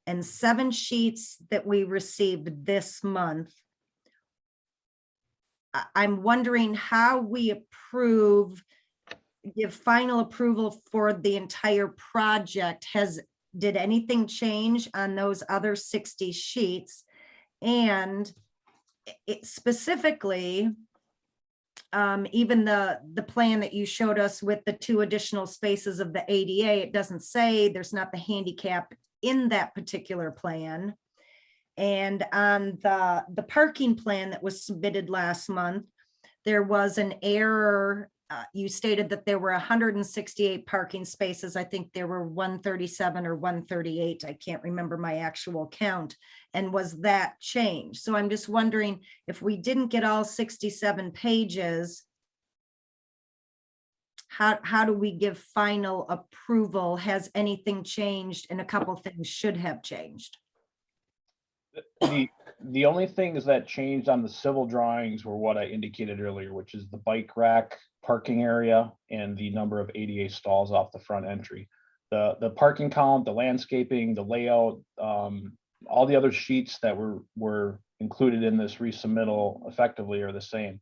and 7 sheets that we received this month, I'm wondering how we give final approval for the entire project. Did anything change on those other 60 sheets? And specifically, even the plan that you showed us with the 2 additional spaces of the ADA, it doesn't say there's not the handicap in that particular plan. And on the parking plan that was submitted last month, there was an error. You stated that there were 168 parking spaces. I think there were 137 or 138. I can't remember my actual count. And was that changed? So I'm just wondering, if we didn't get all 67 pages, how do we give final approval? Has anything changed? And a couple things should have changed. The only things that changed on the civil drawings were what I indicated earlier, which is the bike rack parking area and the number of ADA stalls off the front entry. The parking count, the landscaping, the layout, all the other sheets that were included in this resubmittal effectively are the same.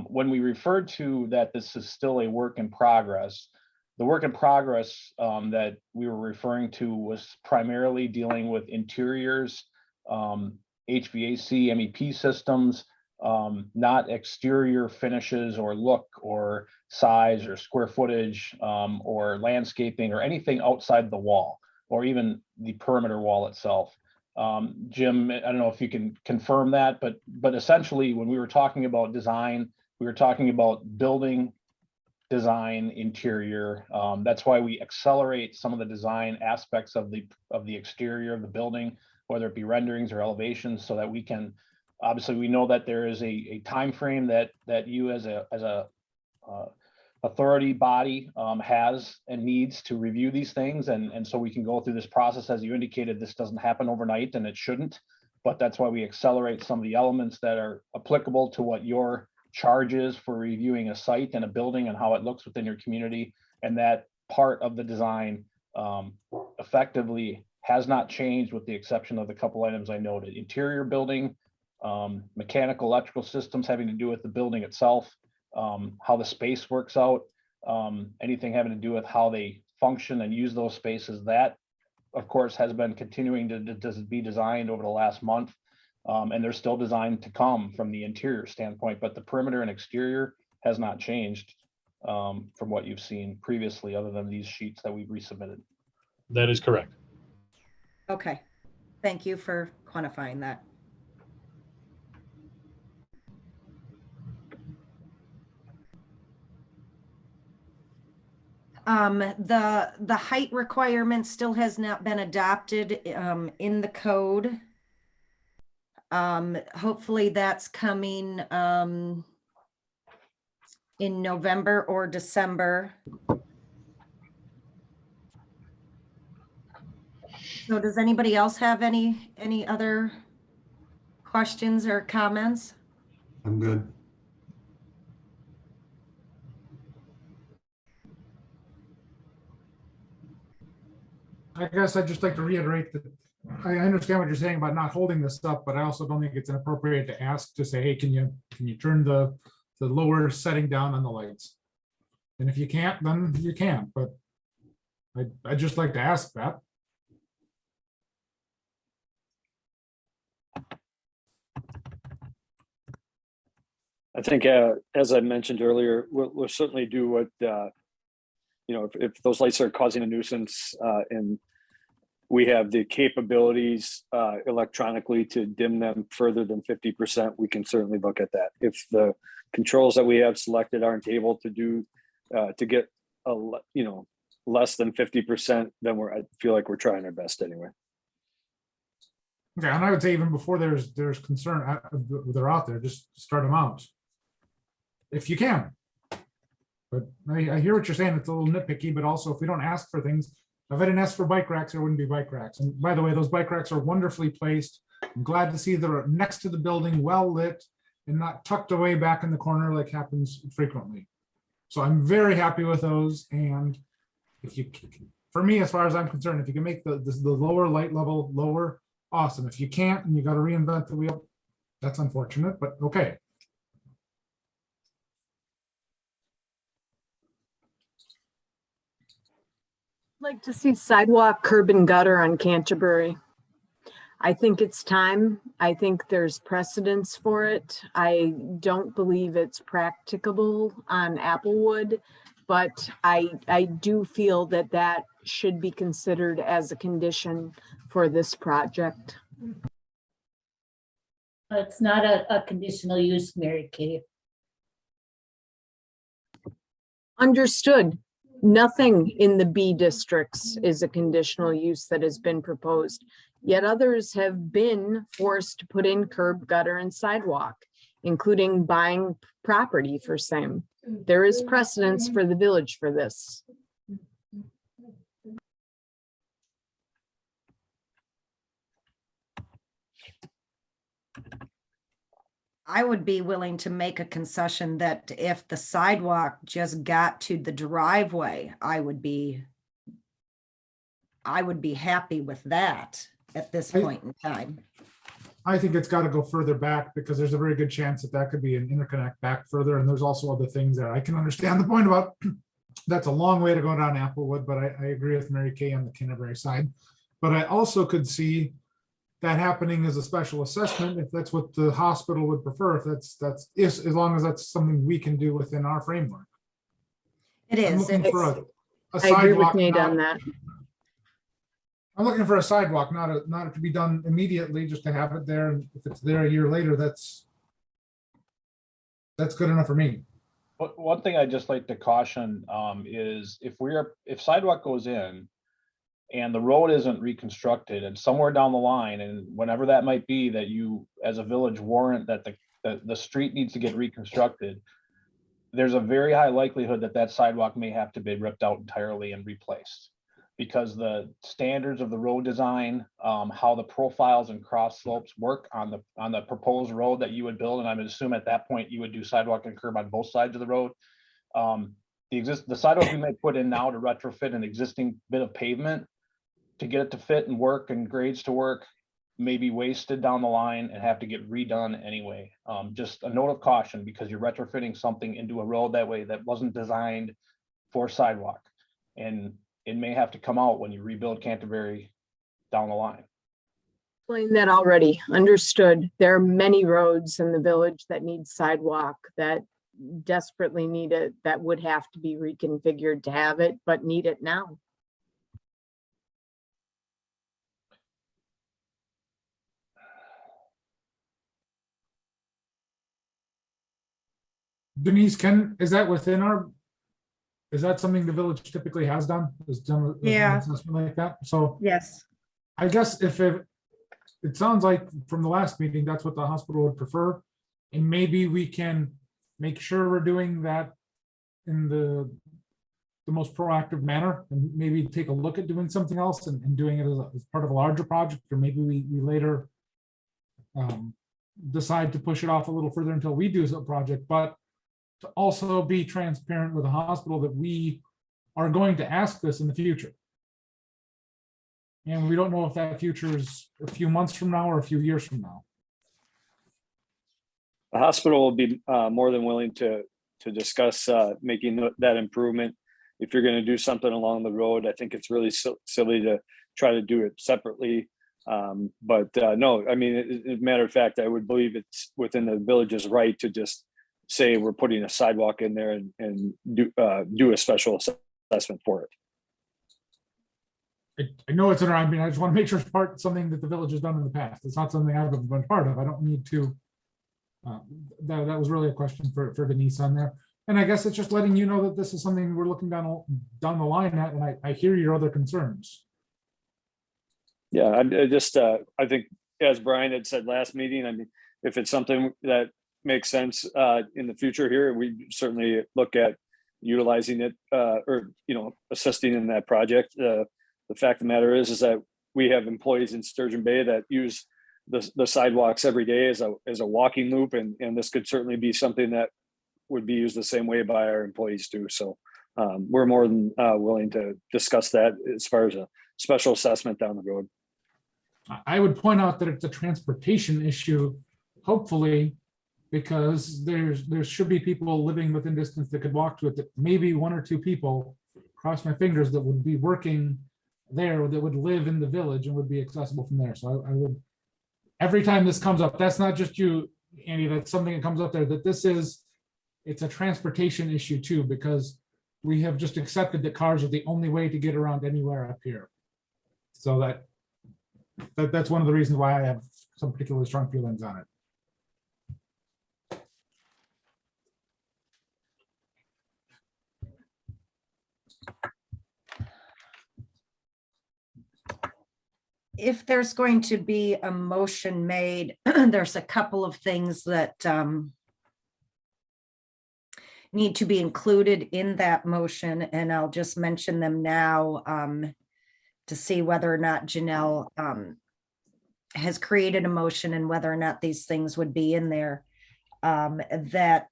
When we referred to that this is still a work in progress, the work in progress that we were referring to was primarily dealing with interiors, HVAC, MEP systems, not exterior finishes or look or size or square footage or landscaping or anything outside the wall or even the perimeter wall itself. Jim, I don't know if you can confirm that, but essentially when we were talking about design, we were talking about building design interior. That's why we accelerate some of the design aspects of the exterior of the building, whether it be renderings or elevations, so that we can, obviously we know that there is a time frame that you as a authority body has and needs to review these things, and so we can go through this process. As you indicated, this doesn't happen overnight and it shouldn't, but that's why we accelerate some of the elements that are applicable to what your charge is for reviewing a site and a building and how it looks within your community. And that part of the design effectively has not changed, with the exception of the couple items I noted: interior building, mechanical, electrical systems having to do with the building itself, how the space works out, anything having to do with how they function and use those spaces. That, of course, has been continuing to be designed over the last month, and there's still design to come from the interior standpoint, but the perimeter and exterior has not changed from what you've seen previously, other than these sheets that we've resubmitted. That is correct. Okay, thank you for quantifying that. The height requirement still has not been adopted in the code. Hopefully that's coming in November or December. So does anybody else have any other questions or comments? I'm good. I guess I'd just like to reiterate that I understand what you're saying about not holding this up, but I also don't think it's inappropriate to ask to say, hey, can you turn the lower setting down on the lights? And if you can't, then you can't, but I'd just like to ask that. I think, as I mentioned earlier, we'll certainly do what, if those lights are causing a nuisance and we have the capabilities electronically to dim them further than 50%, we can certainly look at that. If the controls that we have selected aren't able to do, to get less than 50%, then I feel like we're trying our best anyway. Okay, and I would say even before there's concern, they're out there, just start them out. If you can. But I hear what you're saying, it's a little nitpicky, but also if we don't ask for things, if I didn't ask for bike racks, there wouldn't be bike racks. And by the way, those bike racks are wonderfully placed. I'm glad to see they're next to the building, well lit, and not tucked away back in the corner like happens frequently. So I'm very happy with those. And if you, for me, as far as I'm concerned, if you can make the lower light level lower, awesome. If you can't and you got to reinvent the wheel, that's unfortunate, but okay. Like to see sidewalk, curb and gutter on Canterbury. I think it's time. I think there's precedence for it. I don't believe it's practicable on Applewood, but I do feel that that should be considered as a condition for this project. It's not a conditional use, Mary Kay. Understood. Nothing in the B districts is a conditional use that has been proposed. Yet others have been forced to put in curb, gutter, and sidewalk, including buying property for same. There is precedence for the village for this. I would be willing to make a concession that if the sidewalk just got to the driveway, I would be happy with that at this point in time. I think it's got to go further back because there's a very good chance that that could be an interconnect back further. And there's also other things that I can understand the point about. That's a long way to go down Applewood, but I agree with Mary Kay on the Canterbury side. But I also could see that happening as a special assessment if that's what the hospital would prefer, if as long as that's something we can do within our framework. It I'm is. looking for a I agree with sidewalk, Nate not- on that. I'm looking for a sidewalk, not to be done immediately, just to have it there. And if it's there a year later, that's good enough for me. But one thing I'd just like to caution is if sidewalk goes in and the road isn't reconstructed and somewhere down the line, and whenever that might be, that you as a village warrant that the street needs to get reconstructed, there's a very high likelihood that sidewalk may have to be ripped out entirely and replaced. Because the standards of the road design, how the profiles and cross slopes work on the proposed road that you would build, and I would assume at that point you would do sidewalk and curb on both sides of the road. The sidewalk we may put in now to retrofit an existing bit of pavement to get it to fit and work and grades to work may be wasted down the line and have to get redone anyway. Just a note of caution because you're retrofitting something into a road that way that wasn't designed for sidewalk, and it may have to come out when you rebuild Canterbury down the line. Explained that already. Understood. There are many roads in the village that need sidewalk that desperately need it, that would have to be reconfigured to have it, but need it now. Denise, is that within our, is that something the village typically has done? Is done an Yeah. assessment like that? So Yes. I guess if it sounds like from the last meeting, that's what the hospital would prefer. And maybe we can make sure we're doing that in the most proactive manner and maybe take a look at doing something else and doing it as part of a larger project, or maybe we later decide to push it off a little further until we do a project, but to also be transparent with the hospital that we are going to ask this in the future. And we don't know if that future is a few months from now or a few years from now. The hospital will be more than willing to discuss making that improvement. If you're going to do something along the road, I think it's really silly to try to do it separately. But no, I mean, as a matter of fact, I would believe it's within the village's right to just say we're putting a sidewalk in there and do a special assessment for it. I know it's I mean, I just want to make sure it's something that the village has done in the past. It's not something I've been part of. I don't need to. That was really a question for Denise on there. And I guess it's just letting you know that this is something we're looking down the line at, and I hear your other concerns. Yeah, I think as Brian had said last meeting, I mean, if it's something that makes sense in the future here, we certainly look at utilizing it or, assisting in that project. The fact of the matter is that we have employees in Sturgeon Bay that use the sidewalks every day as a walking loop, and this could certainly be something that would be used the same way by our employees too. So we're more than willing to discuss that as far as a special assessment down the road. I would point out that it's a transportation issue, hopefully, because there should be people living within distance that could walk to it, that maybe one or two people, cross my fingers, that would be working there, that would live in the village and would be accessible from there. So I would, every time this comes up, that's not just you, Andy, that's something that comes up there, that it's a transportation issue too, because we have just accepted that cars are the only way to get around anywhere up here. So that's one of the reasons why I have some particularly strong feelings on it. If there's going to be a motion made, there's a couple of things that need to be included in that motion, and I'll just mention them now to see whether or not Janelle has created a motion and whether or not these things would be in there. There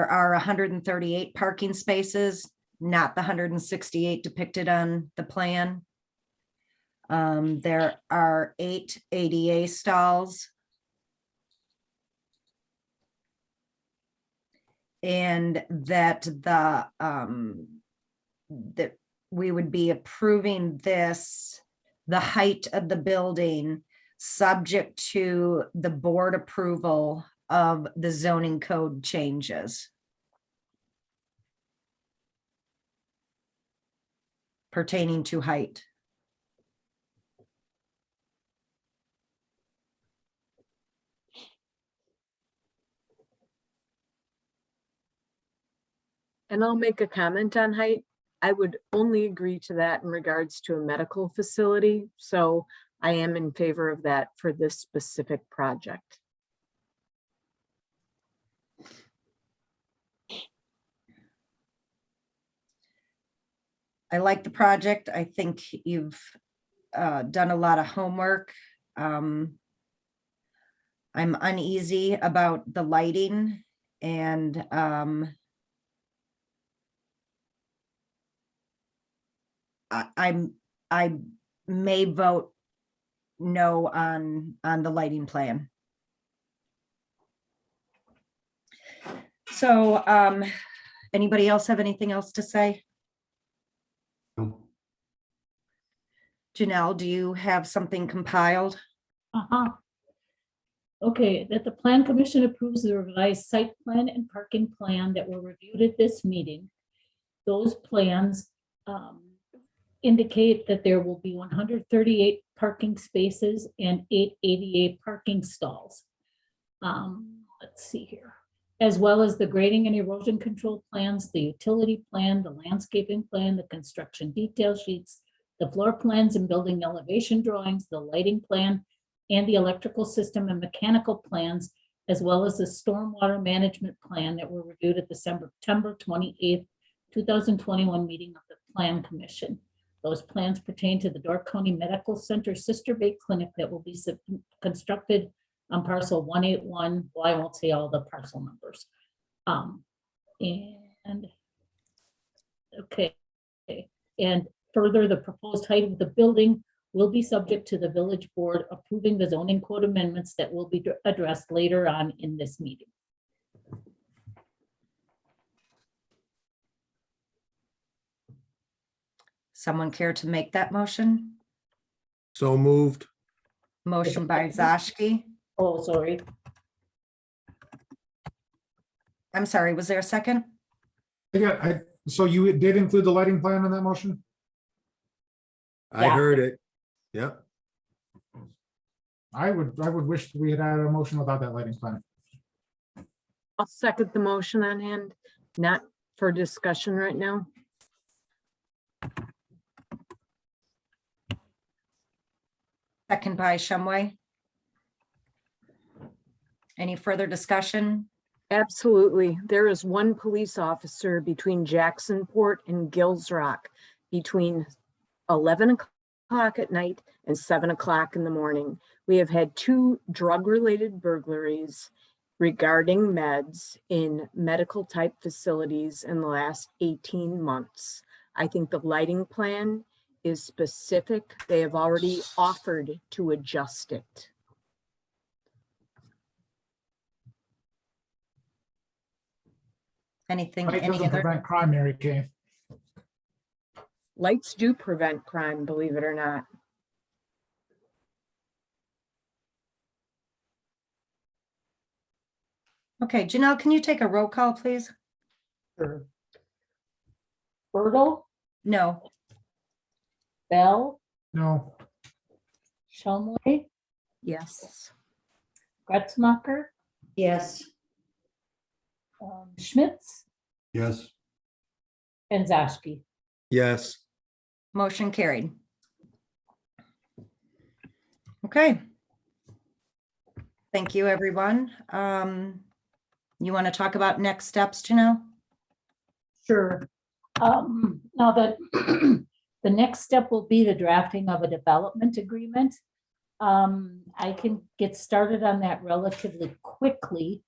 are 138 parking spaces, not the 168 depicted on the plan. There are 8 ADA stalls. And that that we would be approving this, the height of the building, subject to the board approval of the zoning code changes pertaining to height. And I'll make a comment on height. I would only agree to that in regards to a medical facility. So I am in favor of that for this specific project. I like the project. I think you've done a lot of homework. I'm uneasy about the lighting, and I may vote no on the lighting plan. So anybody else have anything else to say? No. Janelle, do you have something compiled? Okay, that the Plan Commission approves the revised site plan and parking plan that were reviewed at this meeting. Those plans indicate that there will be 138 parking spaces and 8 ADA parking stalls. Let's see here. As well as the grading and erosion control plans, the utility plan, the landscaping plan, the construction detail sheets, the floor plans and building elevation drawings, the lighting plan, and the electrical system and mechanical plans, as well as the stormwater management plan that were reviewed at the September 28th, 2021 meeting of the Plan Commission. Those plans pertain to the Door County Medical Center Sister Bay Clinic that will be constructed on parcel 181. Well, I won't say all the parcel numbers. And okay. And further, the proposed height of the building will be subject to the village board approving the zoning code amendments that will be addressed later on in this meeting. Someone care to make that motion? So moved. Motion by Zashki. Oh, sorry. I'm sorry, was there a second? Yeah, so you did include the lighting plan in that motion? I heard it. Yep. I would wish we had had a motion without that lighting plan. I'll second the motion on hand, not for discussion right now. second by Shumway. Any further discussion? Absolutely. There is one police officer between Jacksonport and Gills Rock between 11 o'clock at night and 7 o'clock in the morning. We have had 2 drug-related burglaries regarding meds in medical type facilities in the last 18 months. I think the lighting plan is specific. They have already offered to adjust it. Anything, Light any doesn't other? prevent crime, Mary Kay. Lights do prevent crime, believe it or not. Okay, Janelle, can you take a roll call, please? Sure. Bertle, No. Bell, No. Shumway, Yes. Gretzmacher, yes, Schmitz, Yes. and Zashki. Yes. Motion carried. Okay. Thank you, everyone. You want to talk about next steps, Janelle? Sure. Now that the next step will be the drafting of a development agreement. I can get started on that relatively quickly,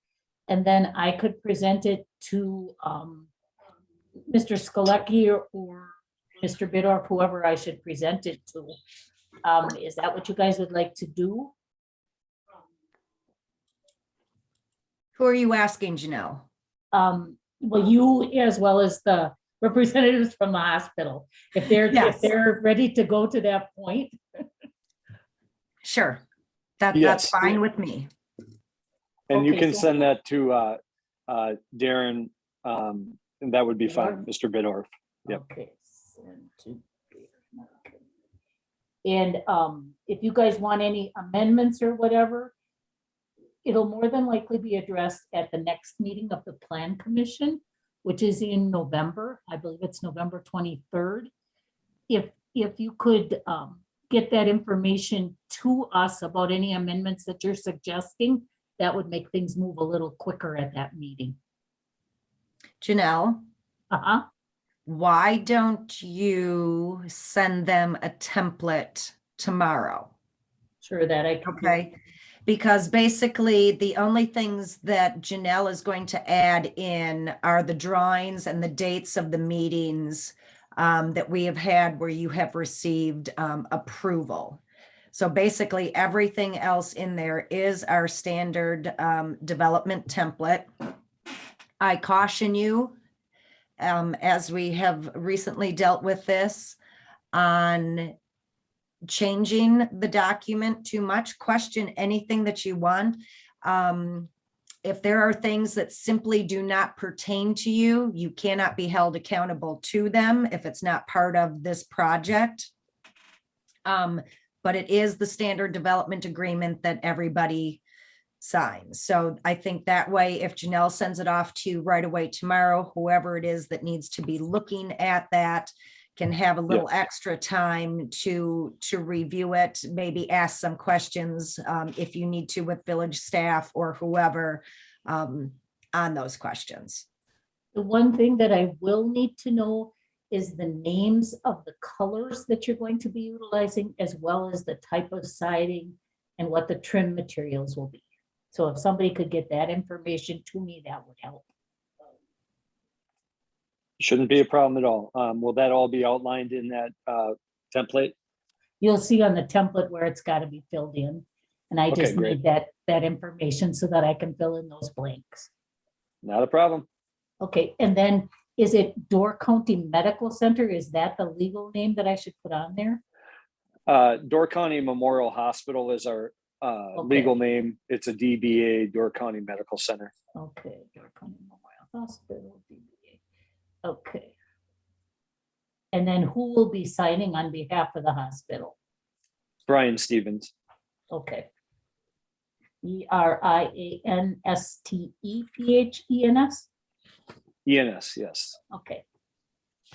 and then I could present it to Mr. Skolecki or Mr. Bidorf, whoever I should present it to. Is that what you guys would like to do? Who are you asking, Janelle? Well, you as well as the representatives from the hospital, if they're Yes. ready to go to that point. Sure. That's Yes. fine with me. And you Okay, can so- send that to Darren, and that would be fine, Mr. Bidorf. Yep. Okay. Send to Darren, okay. And if you guys want any amendments or whatever, it'll more than likely be addressed at the next meeting of the Plan Commission, which is in November. I believe it's November 23rd. If you could get that information to us about any amendments that you're suggesting, that would make things move a little quicker at that meeting. Janelle, Uh-huh. why don't you send them a template tomorrow? Sure, that I can. do. Okay, because basically the only things that Janelle is going to add in are the drawings and the dates of the meetings that we have had where you have received approval. So basically everything else in there is our standard development template. I caution you, as we have recently dealt with this, on changing the document too much. Question anything that you want. If there are things that simply do not pertain to you, you cannot be held accountable to them if it's not part of this project. But it is the standard development agreement that everybody signs. So I think that way, if Janelle sends it off to you right away tomorrow, whoever it is that needs to be looking at that can have a little extra time to review it, maybe ask some questions if you need to with village staff or whoever on those questions. The one thing that I will need to know is the names of the colors that you're going to be utilizing, as well as the type of siding and what the trim materials will be. So if somebody could get that information to me, that would help. Shouldn't be a problem at all. Will that all be outlined in that template? You'll see on the template where it's got to be filled in. And I Okay, just great. need that information so that I can fill in those blanks. Not a problem. Okay, and then is it Door County Medical Center? Is that the legal name that I should put on there? Door County Memorial Hospital is our legal name. It's a DBA, Door County Medical Center. Okay, Door County Memorial Hospital, DBA. Okay. And then who will be signing on behalf of the hospital? Brian Stevens. Okay. ERIANSTEPHENS? ENS, yes. Okay.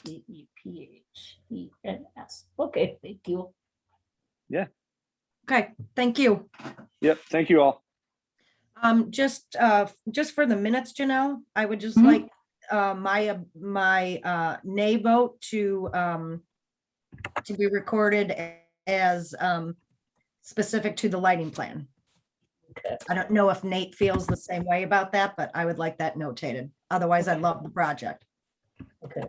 DEPHENS. Okay, thank you. Yeah. Okay, thank you. Yep, thank you all. Just for the minutes, Janelle, I would just Mhm. like my nay vote to be recorded as specific to the lighting plan. Okay. I don't know if Nate feels the same way about that, but I would like that notated. Otherwise, I love the project. Okay.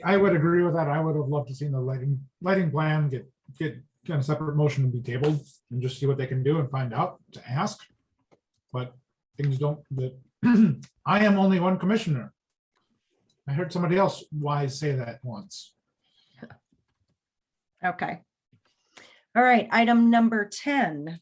I would agree with that. I would have loved to seen the lighting plan get kind of separate motion and be tabled and just see what they can do and find out to ask. But things don't, I am only one commissioner. I heard somebody else wise say that once. Okay. All right, item number 10.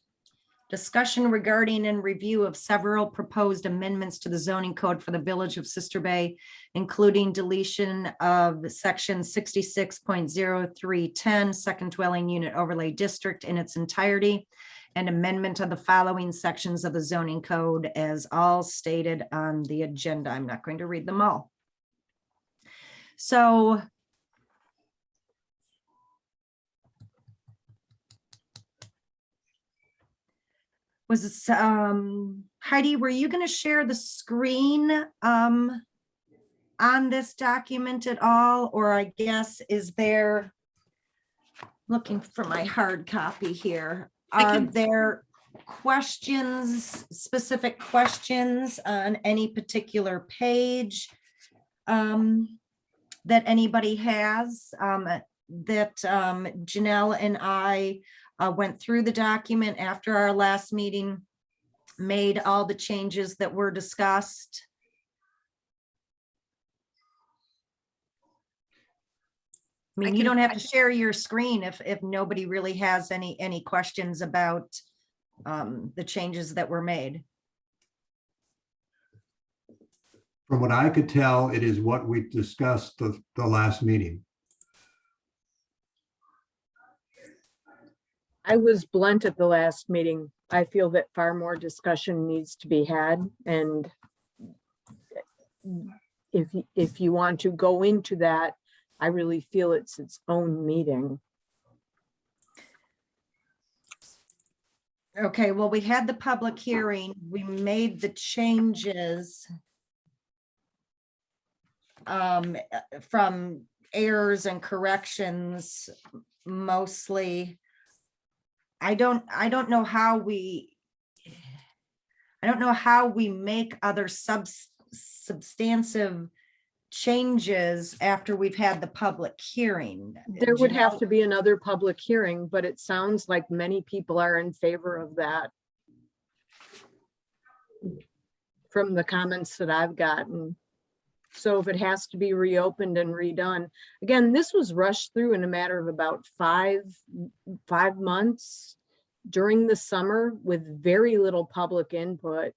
Discussion regarding and review of several proposed amendments to the zoning code for the village of Sister Bay, including deletion of section 66.0310, second dwelling unit overlay district in its entirety, and amendment of the following sections of the zoning code as all stated on the agenda. I'm not going to read them all. So was this, Heidi, were you going to share the screen on this document at all? Or I guess, is there, looking for my hard copy here, are there questions, specific questions on any particular page that anybody has, that Janelle and I went through the document after our last meeting, made all the changes that were discussed? I mean, you don't have to share your screen if nobody really has any questions about the changes that were made. From what I could tell, it is what we discussed the last meeting. I was blunt at the last meeting. I feel that far more discussion needs to be had, and if you want to go into that, I really feel it's its own meeting. Okay, well, we had the public hearing, we made the changes from errors and corrections mostly. I don't know how we make other substantive changes after we've had the public hearing. There would have to be another public hearing, but it sounds like many people are in favor of that from the comments that I've gotten. So if it has to be reopened and redone, again, this was rushed through in a matter of about five months during the summer with very little public input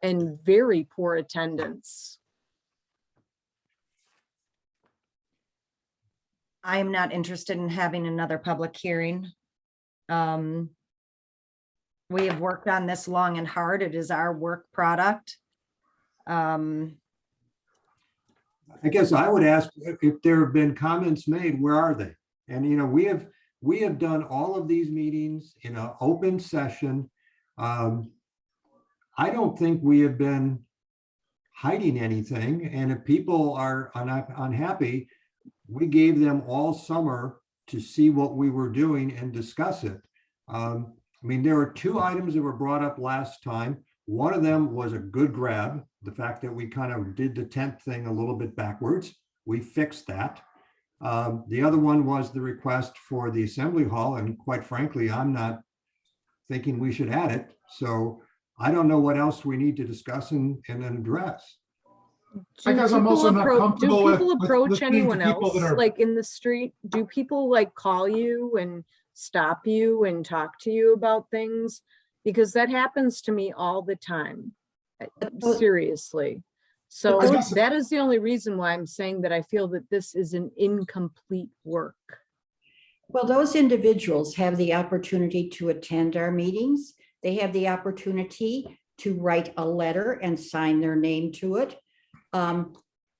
and very poor attendance. I am not interested in having another public hearing. We have worked on this long and hard. It is our work product. I guess I would ask if there have been comments made, where are they? And, you know, we have done all of these meetings in an open session. I don't think we have been hiding anything. And if people are unhappy, we gave them all summer to see what we were doing and discuss it. I mean, there were two items that were brought up last time. One of them was a good grab, the fact that we kind of did the tent thing a little bit backwards. We fixed that. The other one was the request for the assembly hall, and quite frankly, I'm not thinking we should add it. So I don't know what else we need to discuss and address. I guess I'm also not comfortable with. Do people approach listening to anyone people else, that are- like in the street? Do people like call you and stop you and talk to you about things? Because that happens to me all the time, seriously. So I guess- that is the only reason why I'm saying that I feel that this is an incomplete work. Well, those individuals have the opportunity to attend our meetings. They have the opportunity to write a letter and sign their name to it.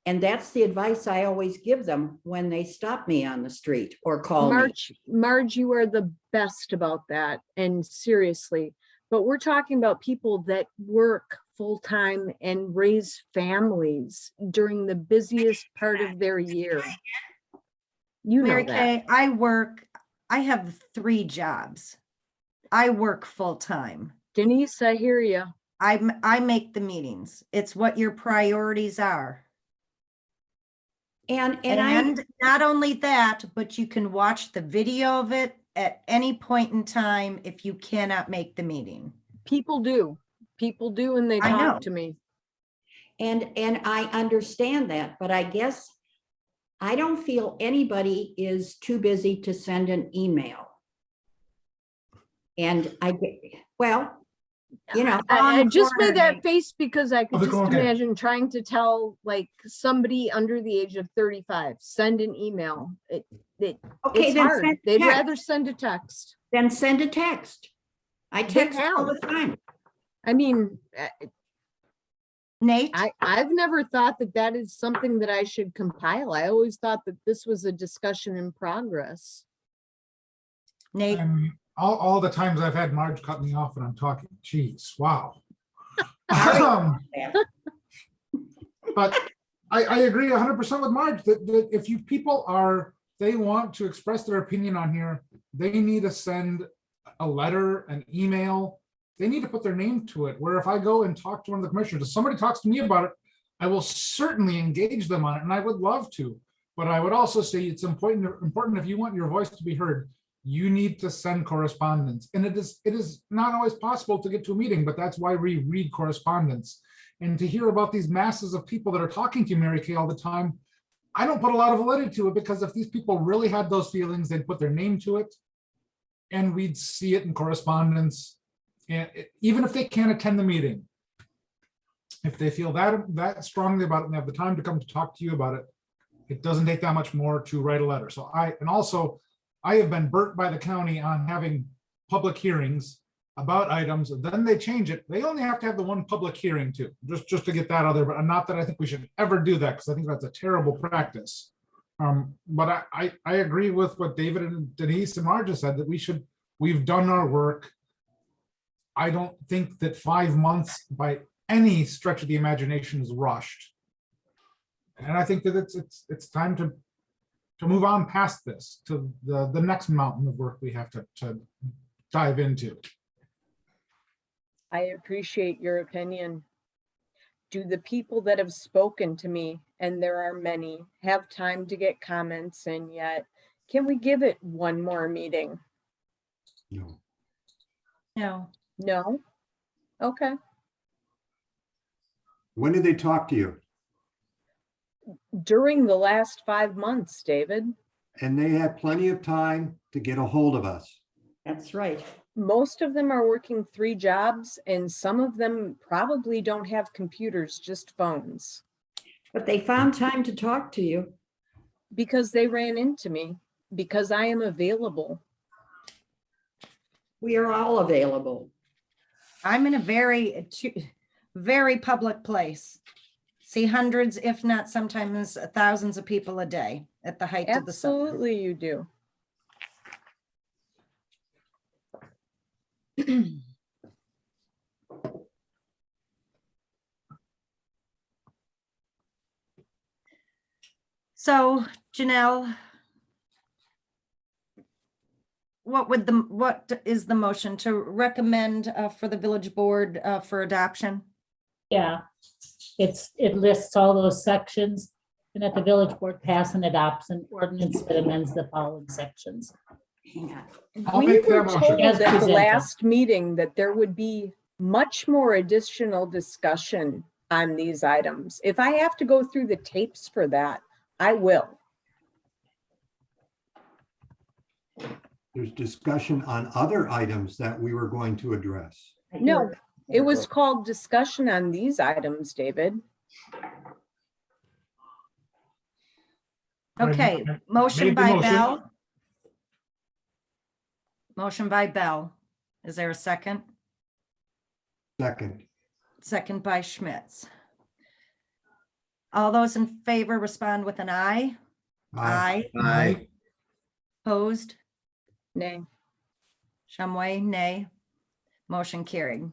And that's the advice I always give them when they stop me on the street or call me. Marge, you are the best about that. And seriously, but we're talking about people that work full-time and raise families during the busiest part of their year. You know Mary that. Kay, I have 3 jobs. I work full-time. Denise, I hear you. I make the meetings. It's what your priorities are. And And not only that, but you can watch the video of it at any point in time if you cannot make the meeting. People do, and they I know. talk to me. And I understand that, but I guess I don't feel anybody is too busy to send an email. And well, you know. I just made that face because I could Oh, just go ahead. imagine trying to tell like somebody under the age of 35, send an email. Okay, It's then hard. send a They'd text. rather send a text. Then send a text. I They text all have. the time. I mean, Nate? I've never thought that that is something that I should compile. I always thought that this was a discussion in progress. Nate? All the times I've had Marge cut me off when I'm talking, geez, wow. But I agree 100% with Marge that if you people they want to express their opinion on here, they need to send a letter, an email. They need to put their name to it, where if I go and talk to one of the commissioners, if somebody talks to me about it, I will certainly engage them on it, and I would love to. But I would also say it's important if you want your voice to be heard, you need to send correspondence. And it is not always possible to get to a meeting, but that's why we read correspondence. And to hear about these masses of people that are talking to you, Mary Kay, all the time, I don't put a lot of validity to it, because if these people really had those feelings, they'd put their name to it, and we'd see it in correspondence. And even if they can't attend the meeting, if they feel that strongly about it and they have the time to come to talk to you about it, it doesn't take that much more to write a letter. So I have been burnt by the county on having public hearings about items, and then they change it. They only have to have the one public hearing too, just to get that out there. But not that I think we should ever do that, because I think that's a terrible practice. But I agree with what David and Denise and Marge said, that we've done our work. I don't think that 5 months by any stretch of the imagination is rushed. And I think that it's time to move on past this to the next mountain of work we have to dive into. I appreciate your opinion. Do the people that have spoken to me, and there are many, have time to get comments in yet? Can we give it one more meeting? No. No. No? Okay. When did they talk to you? During the last 5 months, David. And they had plenty of time to get a hold of us. That's right. Most of them are working 3 jobs, and some of them probably don't have computers, just phones. But they found time to talk to you. Because they ran into me, because I am available. We are all available. I'm in a very public place. See hundreds, if not sometimes thousands of people a day at the height of the summer. Absolutely, you do. So Janelle, what is the motion to recommend for the village board for adoption? Yeah, it lists all those sections, and that the village board pass and adopts an ordinance that amends the following sections. Hang on. I'll We make were that motion. told As at the presented. last meeting that there would be much more additional discussion on these items. If I have to go through the tapes for that, I will. There's discussion on other items that we were going to address. No, it was called discussion on these items, David. Okay, motion Made the by motion. Bell. Motion by Bell. Is there a second? Second. Second by Schmitz. All those in favor respond with an aye. Aye. Aye. Opposed? Nay. Shumway, nay. Motion carried.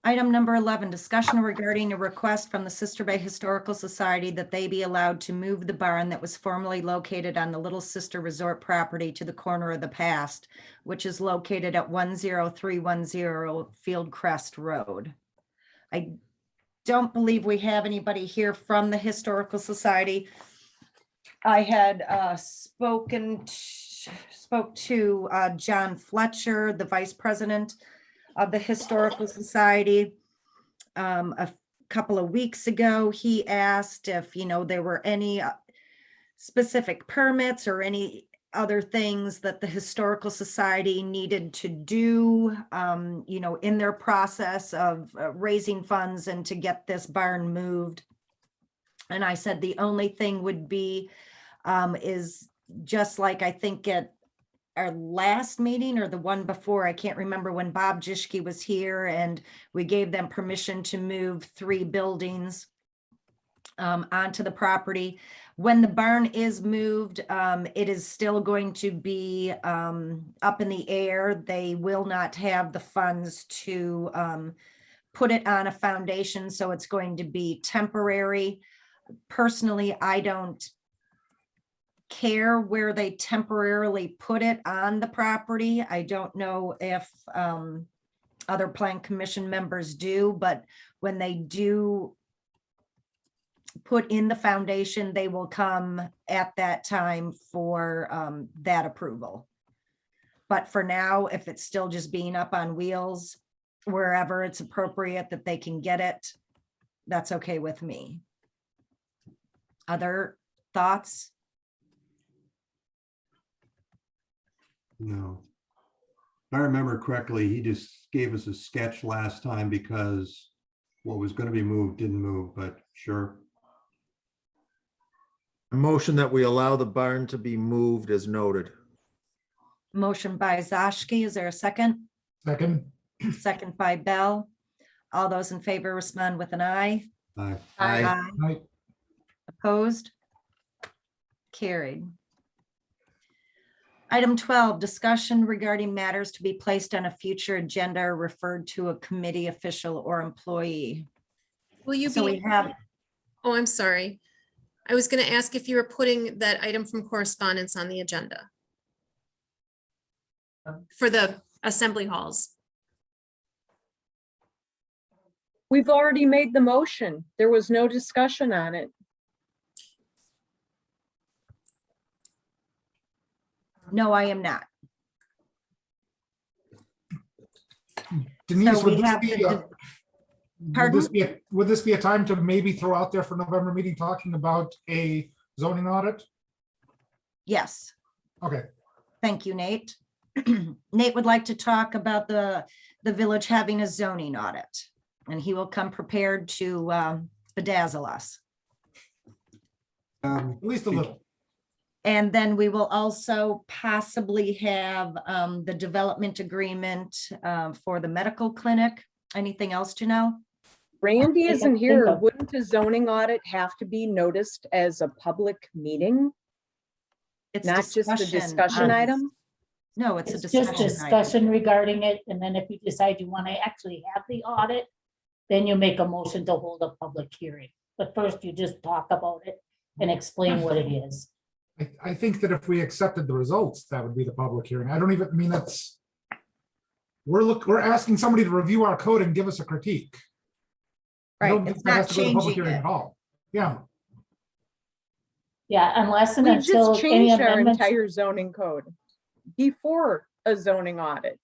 Item number 11, discussion regarding a request from the Sister Bay Historical Society that they be allowed to move the barn that was formerly located on the Little Sister Resort property to the corner of the past, which is located at 10310 Fieldcrest Road. I don't believe we have anybody here from the Historical Society. I had spoke to John Fletcher, the vice president of the Historical Society. A couple of weeks ago, he asked if, there were any specific permits or any other things that the Historical Society needed to do, in their process of raising funds and to get this barn moved. And I said the only thing would be is just like I think at our last meeting or the one before, I can't remember, when Bob Jischke was here and we gave them permission to move 3 buildings onto the property. When the barn is moved, it is still going to be up in the air. They will not have the funds to put it on a foundation, so it's going to be temporary. Personally, I don't care where they temporarily put it on the property. I don't know if other plan commission members do, but when they do put in the foundation, they will come at that time for that approval. But for now, if it's still just being up on wheels, wherever it's appropriate that they can get it, that's okay with me. Other thoughts? No. If I remember correctly, he just gave us a sketch last time because what was going to be moved didn't move, but sure. A motion that we allow the barn to be moved as noted. Motion by Zashki. Is there a second? Second. Second by Bell. All those in favor respond with an aye. Aye. Aye. Aye. Opposed? Carried. Item 12, discussion regarding matters to be placed on a future agenda or referred to a committee official or employee. Will you So we be, have, oh, I'm sorry. I was going to ask if you were putting that item from correspondence on the agenda for the assembly halls. We've already made the motion. There was no discussion on it. no, I am not. Denise, So we would this have be, to would Pardon? this be a time to maybe throw out there for November meeting talking about a zoning audit? Yes. Okay. Thank you, Nate. Nate would like to talk about the village having a zoning audit, and he will come prepared to bedazzle us. At least a little. And then we will also possibly have the development agreement for the medical clinic. Anything else to know? Randy I isn't think here. of- Wouldn't a zoning audit have to be noticed as a public meeting, It's not just a discussion on- item? No, it's a It's just discussion. item. discussion regarding it, and then if you decide you want to actually have the audit, then you make a motion to hold a public hearing. But first, you just talk about it and explain what it is. I think that if we accepted the results, that would be the public hearing. I don't even mean that's. We're asking somebody to review our code and give us a critique. I don't Right, think it's that not has to go to public changing hearing it. At all. Yeah. Yeah, unless and We until just any changed our amendments. entire zoning code before a zoning audit.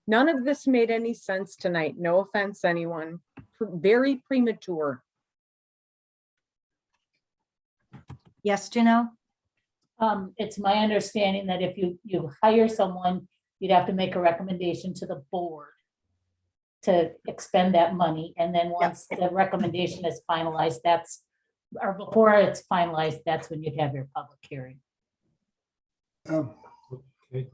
None of this made any sense tonight. No offense, anyone. Very premature. Yes, Janelle? It's my understanding that if you hire someone, you'd have to make a recommendation to the board to expend that money, and then once the recommendation is finalized, or before it's finalized, that's when you'd have your public hearing. Okay.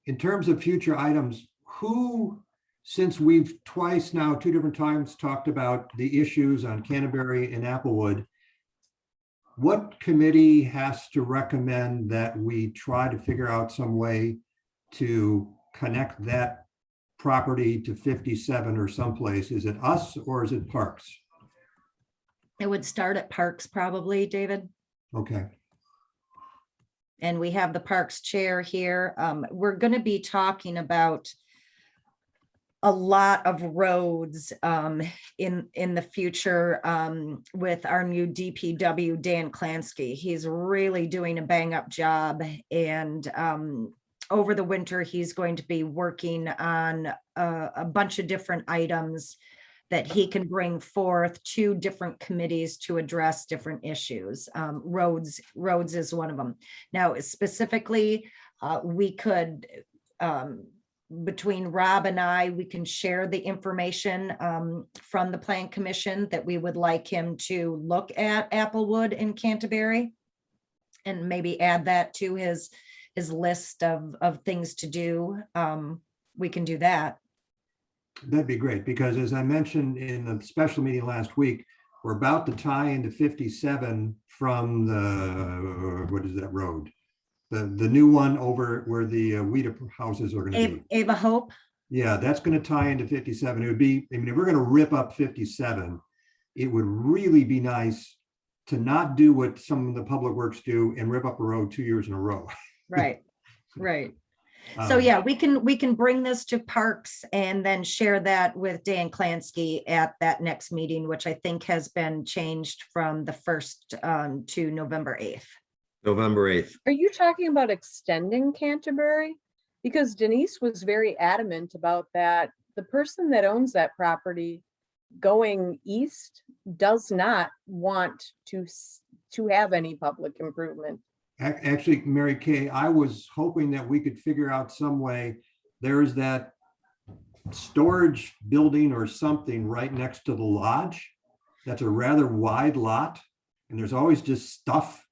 In terms of future items, who since we've twice now, 2 different times, talked about the issues on Canterbury and Applewood, what committee has to recommend that we try to figure out some way to connect that property to 57 or someplace? Is it us or is it Parks? It would start at Parks probably, David. Okay. And we have the Parks chair here. We're going to be talking about a lot of roads in the future with our new DPW, Dan Klansky. He's really doing a bang up job. And over the winter, he's going to be working on a bunch of different items that he can bring forth to different committees to address different issues. Roads is one of them. Now, specifically, we could, between Rob and I, we can share the information from the Plan Commission that we would like him to look at Applewood and Canterbury, and maybe add that to his list of things to do. We can do that. That'd be great, because as I mentioned in the special meeting last week, we're about to tie into 57 from the, what is that road? The new one over where the Weeda houses are going to be. Ava Hope. Yeah, that's going to tie into 57. It would be, I mean, if we're going to rip up 57, it would really be nice to not do what some of the public works do and rip up a road 2 years in a row. Right, right. So yeah, we can bring this to Parks and then share that with Dan Klansky at that next meeting, which I think has been changed from the 1st to November 8th. November 8th. Are you talking about extending Canterbury? Because Denise was very adamant about that. The person that owns that property going east does not want to have any public improvement. Actually, Mary Kay, I was hoping that we could figure out some way. There's that storage building or something right next to the lodge. That's a rather wide lot, and there's always just stuff.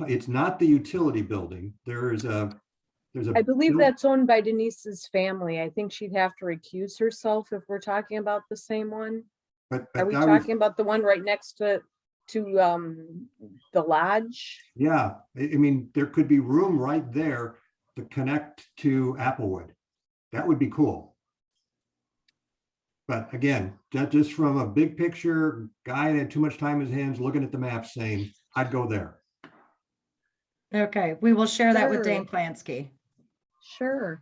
It's not the utility building. I believe that's owned by Denise's family. I think she'd have to recuse herself if we're talking about the same one. But Are we talking about the one right next to the lodge? Yeah, I mean, there could be room right there to connect to Applewood. That would be cool. But again, just from a big picture, guy that had too much time in his hands looking at the map saying, I'd go there. Okay, we will share that with Sure. Dan Klansky. Sure.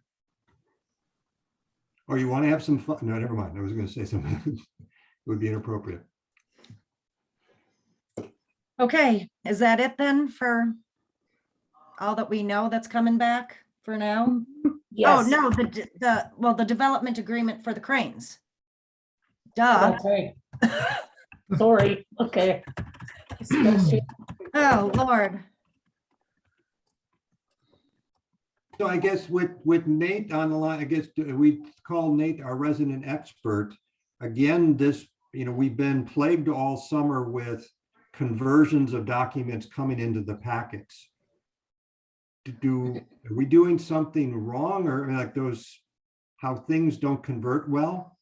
Or you want to have some fun? No, never mind. I was going to say something. It would be inappropriate. Okay, is that it then for all that we know that's coming back for now? Yes. Oh, no, the development agreement for the cranes. Duh. Okay. Sorry, okay. Oh, Lord. So I guess with Nate on the line, I guess we call Nate our resident expert. Again, we've been plagued all summer with conversions of documents coming into the packets. Are we doing something wrong, or like those, how things don't convert well?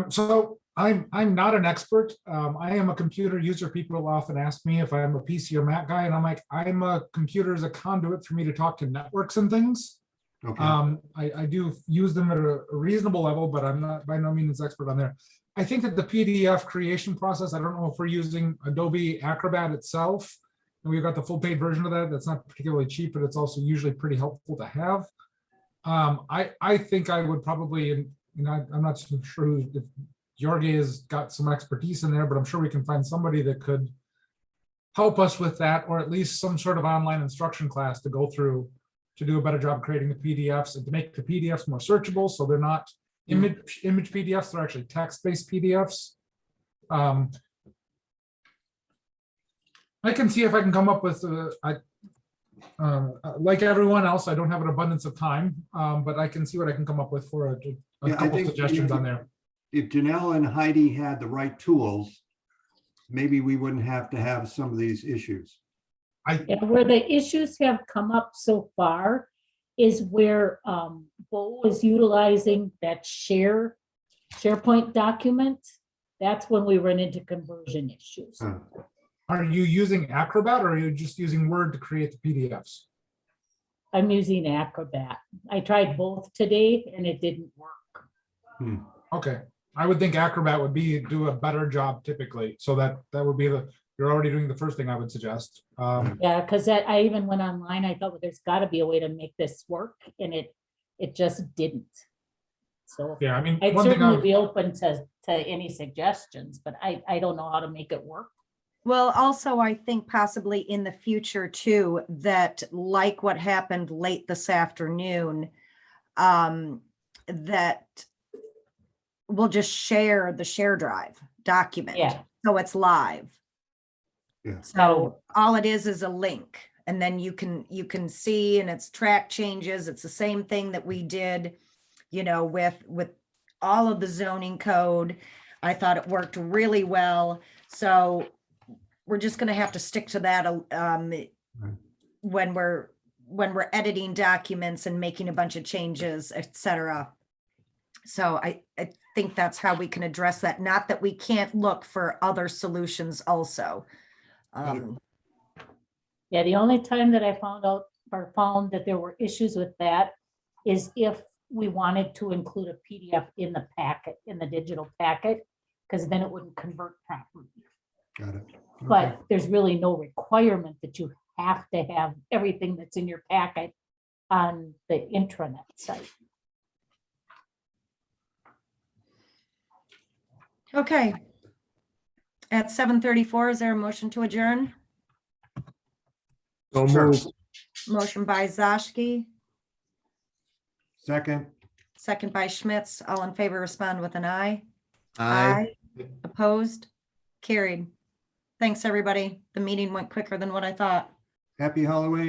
So I'm not an expert. I am a computer user. People often ask me if I'm a PC or Mac guy, and I'm like, I'm a computer as a conduit for me to talk to networks and things. Okay. I do use them at a reasonable level, but I'm not by no means an expert on there. I think that the PDF creation process, I don't know if we're using Adobe Acrobat itself, and we've got the full paid version of that. That's not particularly cheap, but it's also usually pretty helpful to have. I think I would probably, I'm not so sure if Jorge has got some expertise in there, but I'm sure we can find somebody that could help us with that, or at least some sort of online instruction class to go through to do a better job creating the PDFs and to make the PDFs more searchable, so they're not image PDFs, they're actually text-based PDFs. I can see if I can come up with, like everyone else, I don't have an abundance of time, but I can see what I can come up with for a couple suggestions on there. If Janelle and Heidi had the right tools, maybe we wouldn't have to have some of these issues. Where the issues have come up so far is where Bo is utilizing that SharePoint document. That's when we run into conversion issues. Are you using Acrobat or are you just using Word to create the PDFs? I'm using Acrobat. I tried both today and it didn't work. Okay, I would think Acrobat would do a better job typically. So that would be you're already doing the first thing I would suggest. Yeah, because I even went online, I thought, well, there's got to be a way to make this work, and it just didn't. So Yeah, I mean, I'd one thing certainly I've- be open to any suggestions, but I don't know how to make it work. Well, also, I think possibly in the future too, that like what happened late this afternoon, that we'll just share the share drive document. Yeah. So it's live. Yeah. So all it is a link, and then you can see, and it's track changes. It's the same thing that we did, with all of the zoning code. I thought it worked really well. So we're just going to have to stick to that when we're editing documents and making a bunch of changes, etc. So I think that's how we can address that. Not that we can't look for other solutions also. Yeah, the only time that I found that there were issues with that is if we wanted to include a PDF in the packet, in the digital packet, because then it wouldn't convert properly. Got it. But there's really no requirement that you have to have everything that's in your packet on the intranet site. Okay. At 7:34, is there a motion to adjourn? So Sure. moved. Motion by Zashki, Second. second by Schmitz. All in favor, respond with an aye. Aye. Opposed? Carried. Thanks, everybody. The meeting went quicker than what I thought. Happy Halloween.